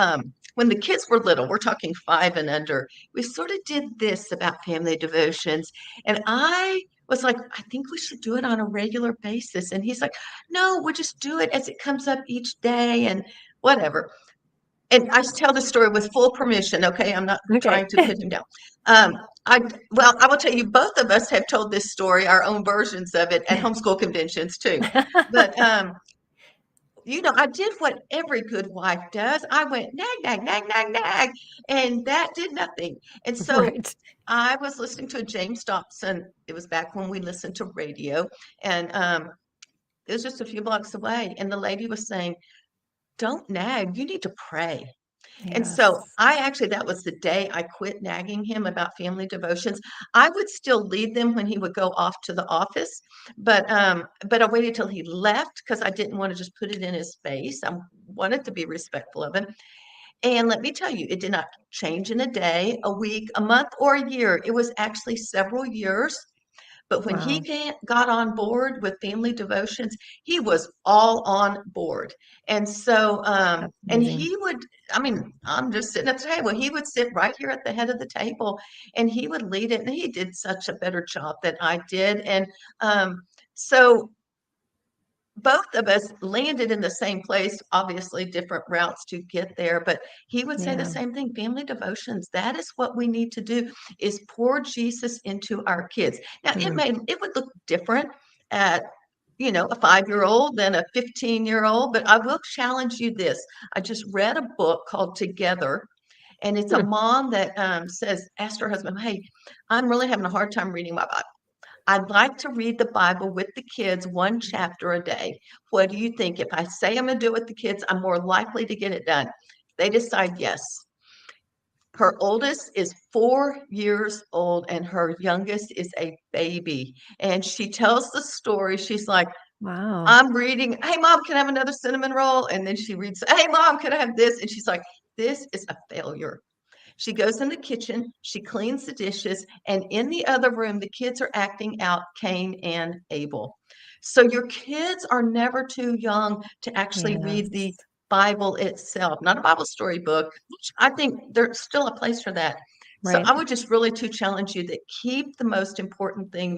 S3: when the kids were little, we're talking 5 and under, we sort of did this about family devotions. And I was like, I think we should do it on a regular basis. And he's like, no, we'll just do it as it comes up each day and whatever. and I tell the story with full permission. Okay, I'm not
S2: Okay.
S3: trying to put him down. I will tell you, both of us have told this story, our own versions of it, at homeschool conventions too. But I did what every good wife does. I went nag, nag, nag, nag, nag, and that did nothing. And so
S2: Right.
S3: I was listening to a James Dobson. It was back when we listened to radio, and it was just a few blocks away. And the lady was saying, "Don't nag. You need to pray." And so
S2: Yes.
S3: that was the day I quit nagging him about family devotions. I would still lead them when he would go off to the office, but I waited till he left because I didn't want to just put it in his face. I wanted to be respectful of him. And let me tell you, it did not change in a day, a week, a month, or a year. It was actually several years. But when he
S2: Wow.
S3: got on board with family devotions, he was all on board. And so,
S2: That's
S3: and
S2: amazing.
S3: he would, I mean, I'm just sitting at the table. He would sit right here at the head of the table and he would lead it. And he did such a better job than I did. And so both of us landed in the same place, obviously different routes to get there, but he would say the
S2: Yeah.
S3: same thing. Family devotions, that is what we need to do, is pour Jesus into our kids. Now
S2: Mm.
S3: it would look different at a 5-year-old than a 15-year-old, but I will challenge you this. I just read a book called Together, and it's a
S2: Hmm.
S3: mom that asked her husband, "Hey, I'm really having a hard time reading my Bible. I'd like to read the Bible with the kids one chapter a day. What do you think? If I say I'm going to do it with the kids, I'm more likely to get it done." They decide yes. Her oldest is 4 years old and her youngest is a baby. And she tells the story. She's like,
S2: Wow.
S3: I'm reading, "Hey, mom, can I have another cinnamon roll?" And then she reads, "Hey, mom, can I have this?" And she's like, "This is a failure." She goes in the kitchen, she cleans the dishes, and in the other room, the kids are acting out Cain and Abel. So your kids are never too young to actually
S2: Yes.
S3: read the Bible itself, not a Bible story book, which I think there's still a place for that. So
S2: Right.
S3: I would just really to challenge you that keep the most important thing,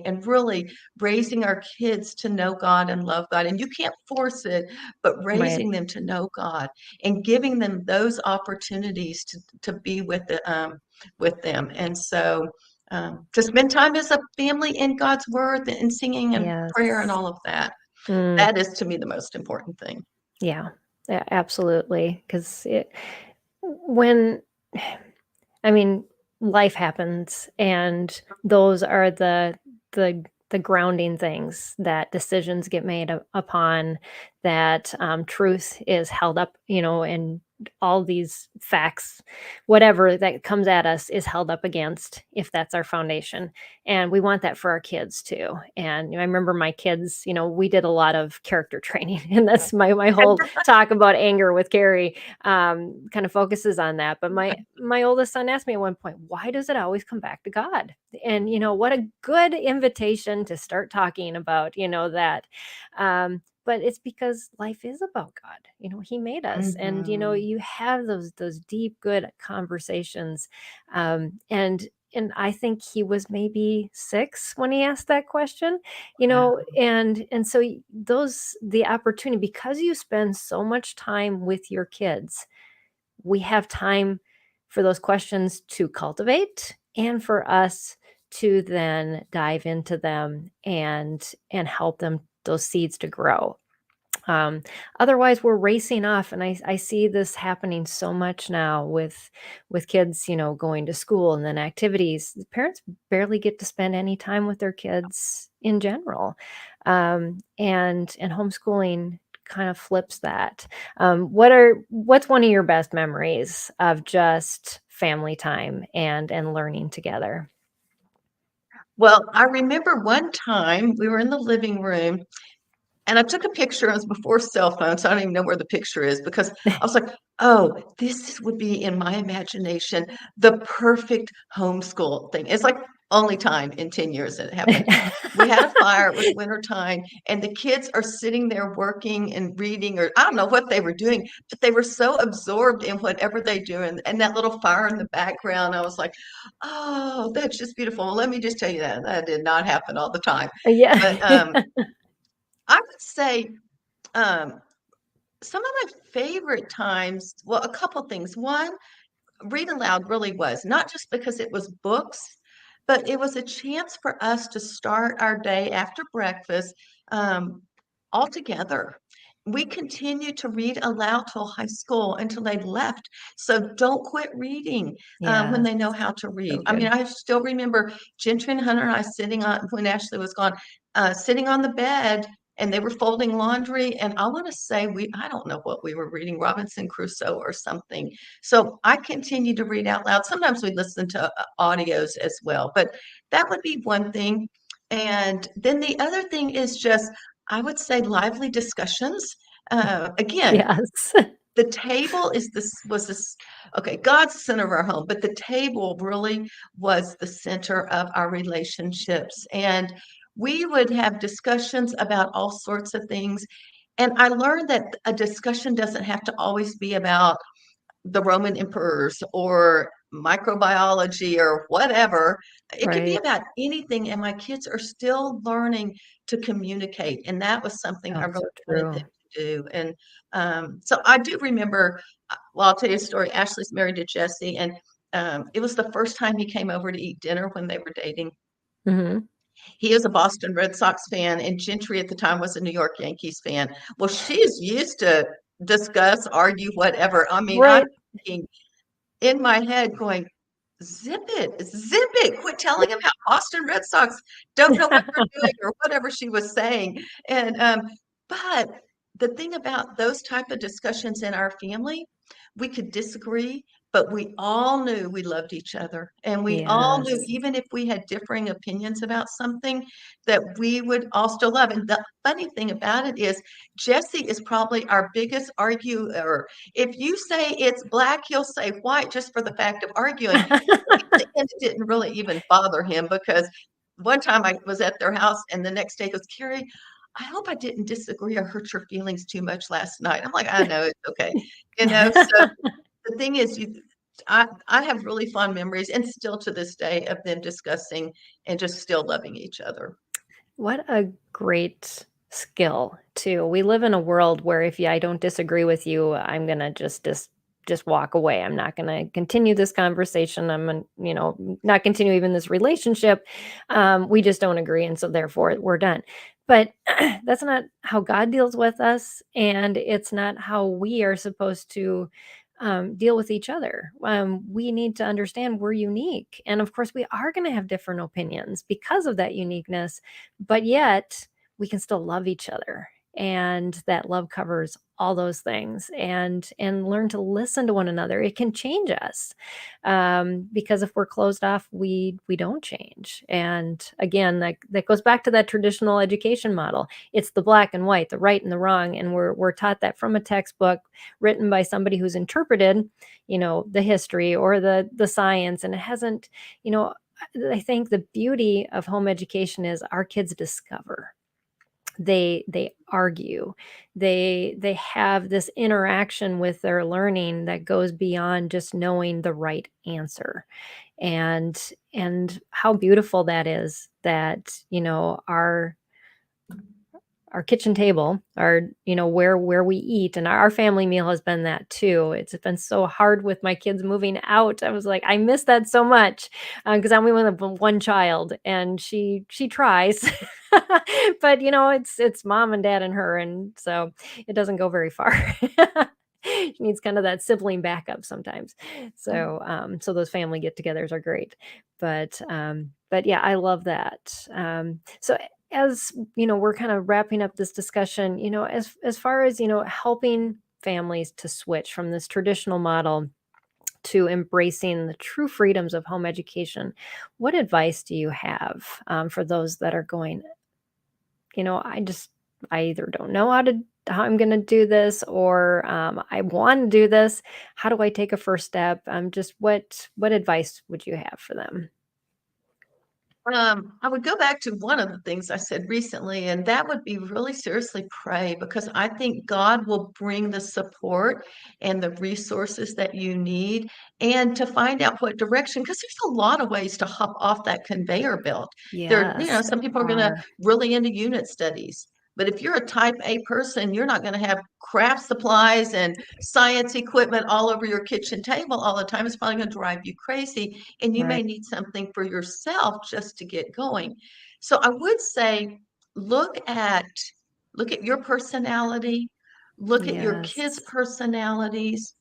S3: and really raising our kids to know God and love God. And you can't force it, but
S2: Right.
S3: raising them to know God and giving them those opportunities to be with them. And so to spend time as a family in God's word and singing and prayer and
S2: Yes.
S3: all of that,
S2: Mm.
S3: that is to me the most important thing.
S2: Yeah. Yeah, absolutely. Because when, I mean, life happens, and those are the grounding things that decisions get made upon, that truth is held up, and all these facts, whatever that comes at us, is held up against, if that's our foundation. And we want that for our kids too. And I remember my kids, we did a lot of character training, and that's my whole talk about anger with Carrie, kind of focuses on that. But my oldest son asked me at one point, "Why does it always come back to God?" And what a good invitation to start talking about, that. But it's because life is about God. He made us, and
S3: Mhm.
S2: you have those deep, good conversations. And I think he was maybe 6 when he asked that question,
S3: Wow.
S2: and so the opportunity, because you spend so much time with your kids, we have time for those questions to cultivate, and for us to then dive into them and help them, those seeds, to grow. um, Otherwise, we're racing off, and I see this happening so much now with kids, going to school and then activities. The parents barely get to spend any time with their kids in general, and homeschooling kind of flips that. What's one of your best memories of just family time and learning together?
S3: Well, I remember one time we were in the living room and I took a picture. It was before cell phones, so I don't even know where the picture is, because I was like, "Oh, this would be in my imagination the perfect homeschool thing." It's like only time in 10 years that it happened. We had a fire, it was winter time, and the kids are sitting there working and reading, or I don't know what they were doing, but they were so absorbed in whatever they do, and that little fire in the background. I was like, "Oh, that's just beautiful." Well, let me just tell you that did not happen all the time.
S2: Yeah.
S3: But I would say, um, Some of my favorite times, well, a couple things. One, read aloud really was not just because it was books, but it was a chance for us to start our day after breakfast um, all together. We continued to read aloud till high school until they left. So don't quit reading when
S2: Yeah,
S3: they know how to read.
S2: so
S3: I mean,
S2: good.
S3: I still remember Gentry and Hunter and I sitting on, when Ashley was gone, sitting on the bed and they were folding laundry. And I want to say I don't know what we were reading, Robinson Crusoe or something. So I continue to read out loud. Sometimes we listen to audios as well, but that would be one thing. And then the other thing is just, I would say, lively discussions. Again,
S2: Yes.
S3: the table was this, okay, God's the center of our home, but the table really was the center of our relationships. And we would have discussions about all sorts of things. And I learned that a discussion doesn't have to always be about the Roman emperors or microbiology or whatever. It could be
S2: Right.
S3: about anything, and my kids are still learning to communicate. And that was something
S2: Oh,
S3: I really
S2: so
S3: wanted
S2: true.
S3: them to do. And so I do remember, well, I'll tell you a story. Ashley's married to Jesse, and it was the first time he came over to eat dinner when they were dating.
S2: Hmm.
S3: He is a Boston Red Sox fan, and Gentry at the time was a New York Yankees fan. Well, she's used to discuss, argue, whatever. I mean, I'm
S2: Right.
S3: thinking in my head going, zip it, quit telling him how Boston Red Sox don't know what they're doing or whatever she was saying. And but the thing about those type of discussions in our family, we could disagree, but we all knew we loved each other. And we all knew,
S2: Yes.
S3: even if we had differing opinions about something, that we would all still love. And the funny thing about it is Jesse is probably our biggest arguer. If you say it's black, he'll say white just for the fact of arguing. And it didn't really even bother him because one time I was at their house and the next day he goes, Carrie, I hope I didn't disagree or hurt your feelings too much last night. I'm like, I know, it's okay. So the thing is, I have really fond memories and still to this day of them discussing and just still loving each other.
S2: What a great skill too. We live in a world where if I don't disagree with you, I'm gonna just walk away. I'm not gonna continue this conversation. I'm gonna, not continue even this relationship. We just don't agree, and so therefore we're done. But that's not how God deals with us, and it's not how we are supposed to deal with each other. We need to understand we're unique. And of course, we are going to have different opinions because of that uniqueness, but yet we can still love each other. And that love covers all those things, and learn to listen to one another. It can change us, because if we're closed off, we don't change. And again, that goes back to that traditional education model. It's the black and white, the right and the wrong, and we're taught that from a textbook written by somebody who's interpreted, the history or the science, and it hasn't, I think the beauty of home education is our kids discover. They argue. They have this interaction with their learning that goes beyond just knowing the right answer. And how beautiful that is, that, our kitchen table, our, where we eat, and our family meal has been that too. It's been so hard with my kids moving out. I was like, I miss that so much, because I'm only with one child, and she tries, but it's mom and dad and her, and so it doesn't go very far. She needs kind of that sibling backup sometimes. So those family get-togethers are great, but yeah, I love that. So as we're kind of wrapping up this discussion, as far as helping families to switch from this traditional model to embracing the true freedoms of home education, what advice do you have, for those that are going, I either don't know how I'm going to do this, or I want to do this. How do I take a first step? Just what advice would you have for them?
S3: I would go back to one of the things I said recently, and that would be really seriously pray, because I think God will bring the support and the resources that you need, and to find out what direction, because there's a lot of ways to hop off that conveyor belt.
S2: Yes,
S3: Some
S2: there
S3: people are going to
S2: are.
S3: really into unit studies, But if you're a type A person, you're not going to have craft supplies and science equipment all over your kitchen table all the time. It's probably going to drive you crazy. And you may need something for yourself just to get going. So I would say, look at your personality, look at your kids'
S2: Yes.
S3: personalities,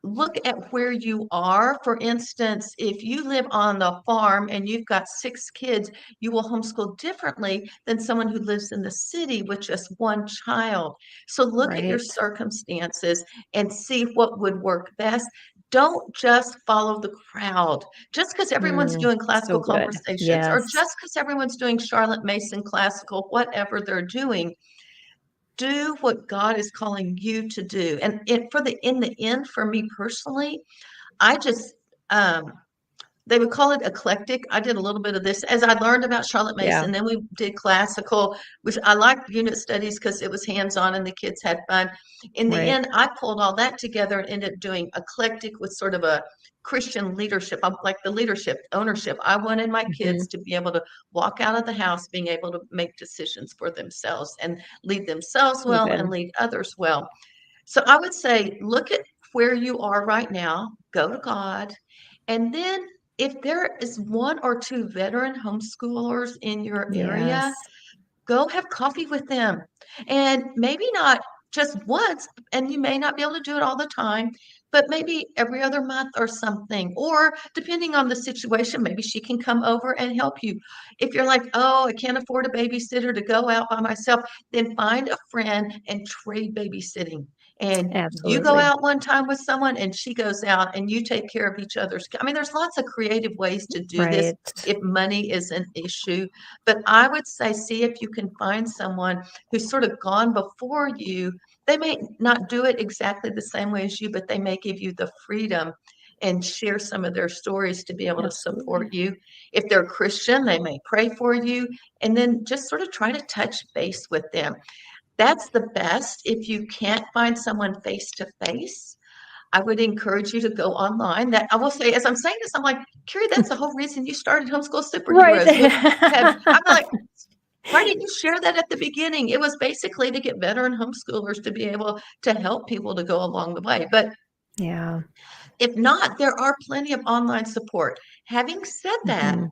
S3: look at where you are. For instance, if you live on the farm and you've got 6 kids, you will homeschool differently than someone who lives in the city with just 1 child. So look at your
S2: Right.
S3: circumstances and see what would work best. Don't just follow the crowd. Just because everyone's doing classical
S2: So good.
S3: conversations, or
S2: Yes.
S3: just because everyone's doing Charlotte Mason classical, whatever they're doing, do what God is calling you to do. And in the end, for me personally, I just they would call it eclectic. I did a little bit of this as I learned about Charlotte
S2: Yeah.
S3: Mason. Then we did classical, which I liked unit studies because it was hands-on and the kids had fun. In the
S2: Right.
S3: end, I pulled all that together and ended up doing eclectic with sort of a Christian leadership. I'm like the leadership, ownership. I wanted my kids to be able to walk out of the house being able to make decisions for themselves and lead themselves
S2: So
S3: well and
S2: good.
S3: lead others well. So I would say, look at where you are right now, go to God, and then if there is 1 or 2 veteran homeschoolers in your area,
S2: Yes.
S3: go have coffee with them. And maybe not just once, and you may not be able to do it all the time, but maybe every other month or something. Or depending on the situation, maybe she can come over and help you. If you're like, oh, I can't afford a babysitter to go out by myself, then find a friend and trade babysitting. And you go
S2: Absolutely.
S3: out one time with someone and she goes out and you take care of each other's. I mean, there's lots of creative ways to do this
S2: Right.
S3: if money is an issue. But I would say, see if you can find someone who's sort of gone before you. They may not do it exactly the same way as you, but they may give you the freedom and share some of their stories to be able to support
S2: Absolutely.
S3: you. If they're Christian, they may pray for you, and then just sort of try to touch base with them. That's the best. If you can't find someone face to face, I would encourage you to go online. That I will say, as I'm saying this, I'm like, Kerry, that's the whole reason you started Homeschool
S2: Right.
S3: Superheroes. I'm like, why didn't you share that at the beginning? It was basically to get veteran homeschoolers to be able to help people to go along the way. But
S2: Yeah.
S3: if not, there are plenty of online support. Having said that,
S2: Mhm.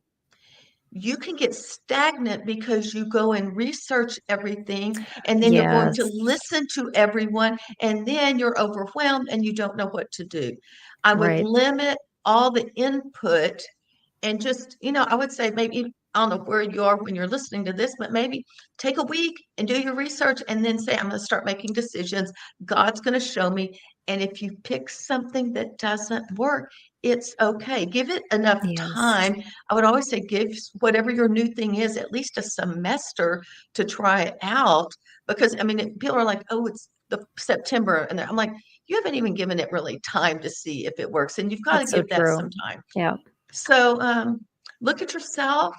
S3: you can get stagnant because you go and research everything, and then you're going to
S2: Yes.
S3: listen to everyone, and then you're overwhelmed and you don't know what to do. I would
S2: Right.
S3: limit all the input and just, I would say maybe, I don't know where you are when you're listening to this, but maybe take a week and do your research and then say, I'm going to start making decisions. God's going to show me. And if you pick something that doesn't work, it's okay. Give it enough
S2: Yes.
S3: time. I would always say, give whatever your new thing is at least a semester to try it out. Because, I mean, people are like, oh, it's the September. And I'm like, you haven't even given it really time to see if it works. And you've got to
S2: That's so
S3: give that
S2: true.
S3: some time.
S2: Yeah.
S3: So look at yourself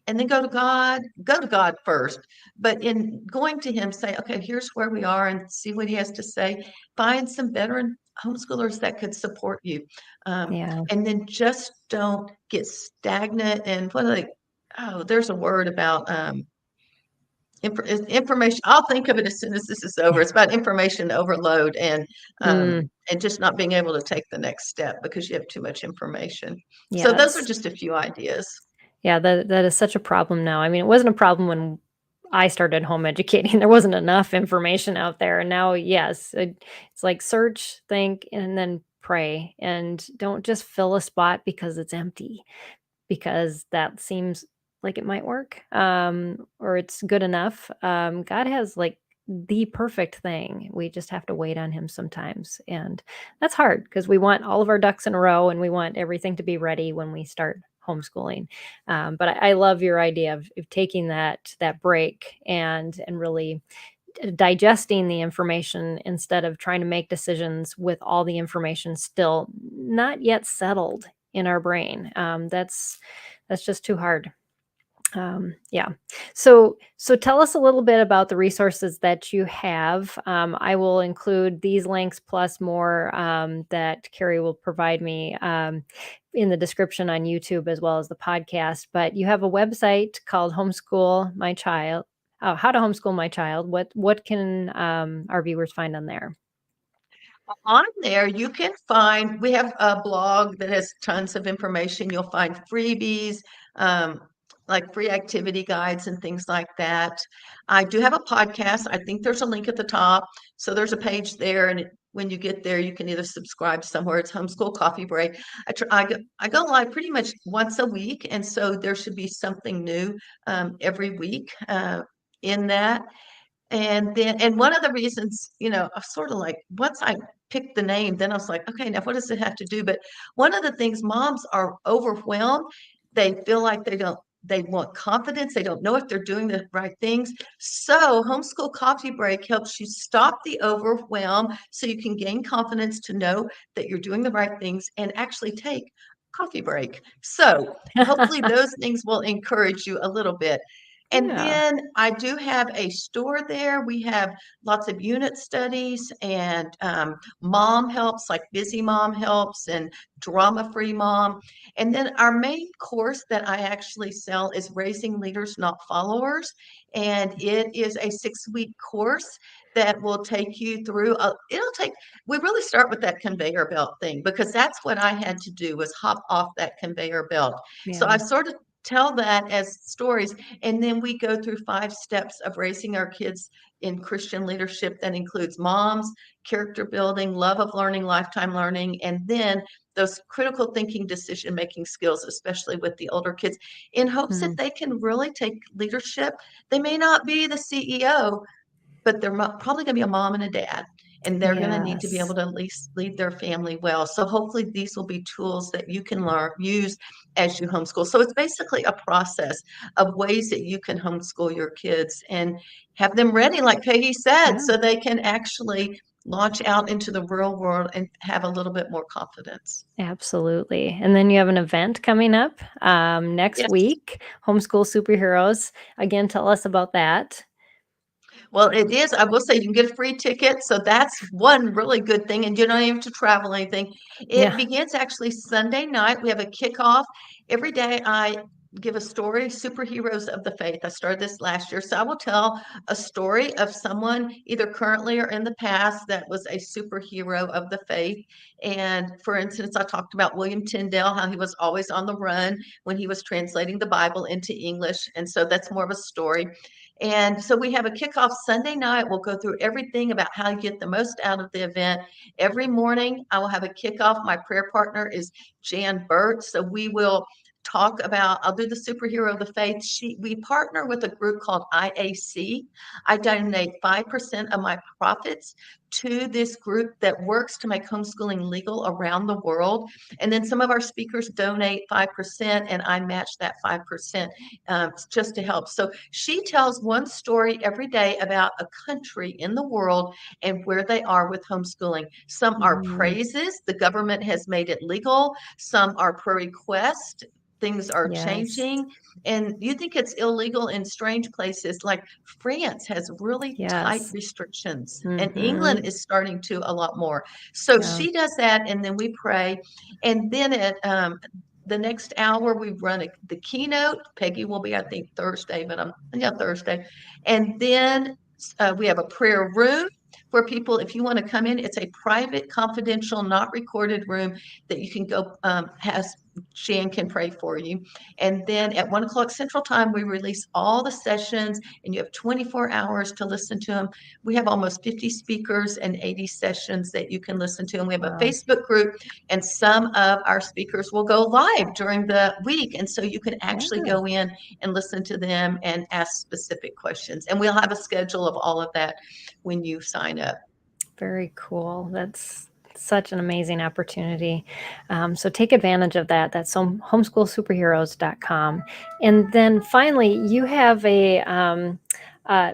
S3: and then go to God. Go to God first. But in going to Him, say, okay, here's where we are and see what He has to say. Find some veteran homeschoolers that could support you.
S2: Yeah.
S3: And then just don't get stagnant. And what are they? Oh, there's a word about information. I'll think of it as soon as this is over. It's about information overload
S2: Mm,
S3: and just not being able to take the next step because you have too much information. So those are
S2: yes.
S3: just a few ideas.
S2: Yeah, that is such a problem now. I mean, it wasn't a problem when I started home educating. There wasn't enough information out there. And now, yes, it's like search, think, and then pray. And don't just fill a spot because it's empty, because that seems like it might work, or it's good enough. God has like the perfect thing. We just have to wait on Him sometimes. And that's hard because we want all of our ducks in a row and we want everything to be ready when we start homeschooling. But I love your idea of taking that break and really digesting the information instead of trying to make decisions with all the information still not yet settled in our brain. That's just too hard. Yeah. So tell us a little bit about the resources that you have. I will include these links plus more that Kerry will provide me in the description on YouTube as well as the podcast. But you have a website called Homeschool My Child. how to homeschool my child, what can our viewers find on there?
S3: On there, you can find, we have a blog that has tons of information. You'll find freebies, um, like free activity guides and things like that. I do have a podcast. I think there's a link at the top. So there's a page there, and when you get there, you can either subscribe somewhere. It's Homeschool Coffee Break. I go live pretty much once a week, and so there should be something new every week in that. And one of the reasons, I sort of like, once I picked the name, then I was like, okay, now what does it have to do? But one of the things, moms are overwhelmed. They feel like they want confidence. They don't know if they're doing the right things. So Homeschool Coffee Break helps you stop the overwhelm so you can gain confidence to know that you're doing the right things and actually take coffee break. So hopefully those things will encourage you a little bit. And
S2: Yeah.
S3: then I do have a store there. We have lots of unit studies and mom helps, like Busy Mom Helps and Drama Free Mom. And then our main course that I actually sell is Raising Leaders, Not Followers. And it is a 6-week course that will take you through, we really start with that conveyor belt thing, because that's what I had to do, was hop off that conveyor belt. So I
S2: Yeah.
S3: sort of tell that as stories. And then we go through 5 steps of raising our kids in Christian leadership that includes moms, character building, love of learning, lifetime learning, and then those critical thinking, decision-making skills, especially with the older kids, in hopes that they can really take leadership. They may not be the CEO, but they're probably going to be a mom and a dad, and they're going to need to be able
S2: Yes.
S3: to at least lead their family well. So hopefully these will be tools that you can use as you homeschool. So it's basically a process of ways that you can homeschool your kids and have them ready, like Peggy said,
S2: Yeah.
S3: so they can actually launch out into the real world and have a little bit more confidence.
S2: Absolutely. And then you have an event coming up next
S3: Yes.
S2: week, Homeschool Superheroes. Again, tell us about that.
S3: Well, it is. I will say you can get a free ticket. So that's one really good thing. And you don't even have to travel anything. It
S2: Yeah.
S3: begins actually Sunday night. We have a kickoff. Every day I give a story, superheroes of the faith. I started this last year. So I will tell a story of someone either currently or in the past that was a superhero of the faith. And for instance, I talked about William Tyndale, how he was always on the run when he was translating the Bible into English. And so that's more of a story. And so we have a kickoff Sunday night. We'll go through everything about how you get the most out of the event. Every morning, I will have a kickoff. My prayer partner is Jan Burt. So we will talk about, I'll do the superhero of the faith. We partner with a group called IAC. I donate 5% of my profits to this group that works to make homeschooling legal around the world. And then some of our speakers donate 5%, and I match that 5% just to help. So she tells one story every day about a country in the world and where they are with homeschooling. Some are praises. The government has made it legal. Some are per request. Things are
S2: Yes.
S3: changing. And you think it's illegal in strange places, like France has really tight
S2: Yes.
S3: restrictions, and
S2: Mm-hmm.
S3: England is starting to a lot more. So
S2: Yeah.
S3: she does that, and then we pray. And then at the next hour, we run the keynote. Peggy will be, I think, Thursday, but Thursday. And then we have a prayer room where people, if you want to come in, it's a private, confidential, not recorded room that you can go, Shan can pray for you. And then at 1 o'clock Central Time, we release all the sessions, and you have 24 hours to listen to them. We have almost 50 speakers and 80 sessions that you can listen to. And we have a
S2: Wow.
S3: Facebook group, and some of our speakers will go live during the week. And so you can actually
S2: Yeah.
S3: go in and listen to them and ask specific questions. And we'll have a schedule of all of that when you sign up.
S2: Very cool. That's such an amazing opportunity. So take advantage of that. That's homeschoolsuperheroes.com. And then finally, you have a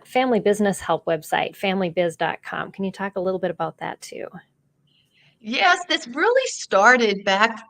S2: family business help website, familybiz.com. Can you talk a little bit about that too?
S3: Yes, this really started back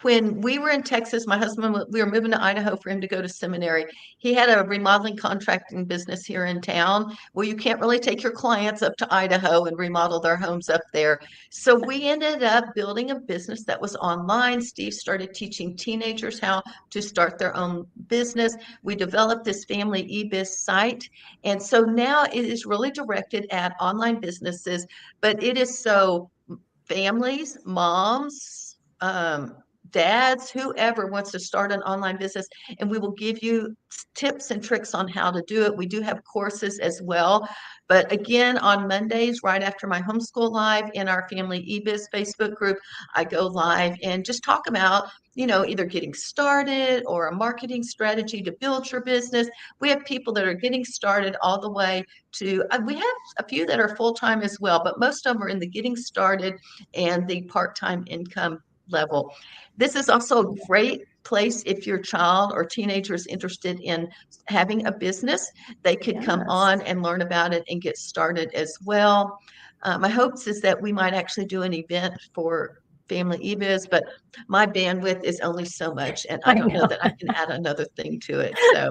S3: When we were in Texas, my husband, we were moving to Idaho for him to go to seminary. He had a remodeling contracting business here in town. Well, you can't really take your clients up to Idaho and remodel their homes up there. So we ended up building a business that was online. Steve started teaching teenagers how to start their own business. We developed this family e-biz site. And so now it is really directed at online businesses, but it is so families, moms, dads, whoever wants to start an online business, and we will give you tips and tricks on how to do it. We do have courses as well. But again, on Mondays, right after my homeschool live in our family eBiz Facebook group, I go live and just talk about, either getting started or a marketing strategy to build your business. We have people that are getting started all the way to, we have a few that are full-time as well, but most of them are in the getting started and the part-time income level. This is also a great place if your child or teenager is interested in having a business. They could come on and learn about it and get started as well. My hopes is that we might actually do an event for Family eBiz, but my bandwidth is only so much, and I don't know that I can add another thing to it. So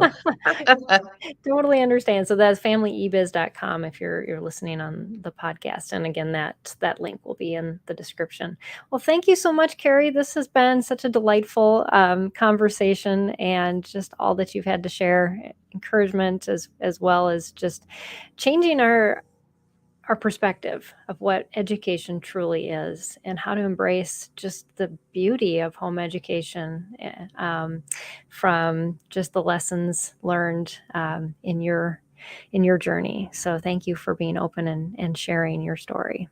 S2: totally understand. So that's familyebiz.com if you're listening on the podcast. And again, that link will be in the description. Well, thank you so much, Kerry. This has been such a delightful conversation, and just all that you've had to share, encouragement as well as just changing our perspective of what education truly is and how to embrace just the beauty of home education from just the lessons learned in your journey. So thank you for being open and sharing your story.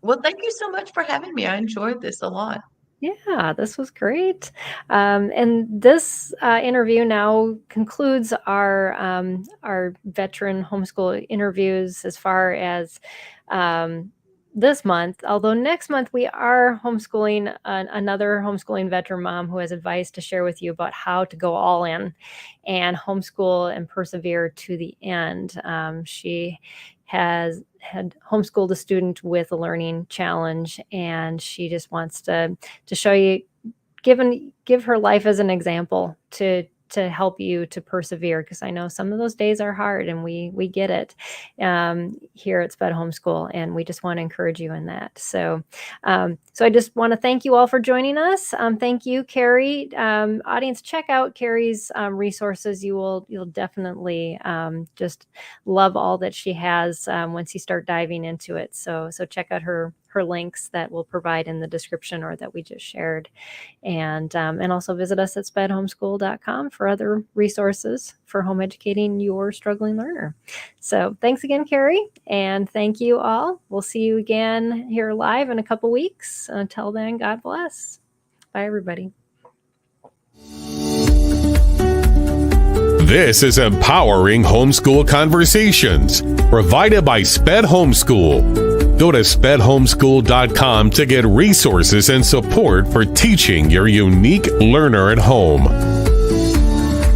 S3: Well, thank you so much for having me. I enjoyed this a lot.
S2: Yeah, this was great. And this interview now concludes our veteran homeschool interviews as far as this month. Although next month we are homeschooling another homeschooling veteran mom who has advice to share with you about how to go all in and homeschool and persevere to the end. She had homeschooled a student with a learning challenge, and she just wants to show you, give her life as an example to help you to persevere, because I know some of those days are hard, and we get it here at SPED Homeschool, and we just want to encourage you in that. So I just want to thank you all for joining us. Thank you, Kerry. Audience, check out Kerry's resources. You'll definitely just love all that she has once you start diving into it. So check out her links that we'll provide in the description or that we just shared. And also visit us at spedhomeschool.com for other resources for home educating your struggling learner. So thanks again, Kerry. And thank you all. We'll see you again here live in a couple weeks. Until then, God bless. Bye, everybody.
S1: This is Empowering Homeschool Conversations, provided by SPED Homeschool. Go to spedhomeschool.com to get resources and support for teaching your unique learner at home.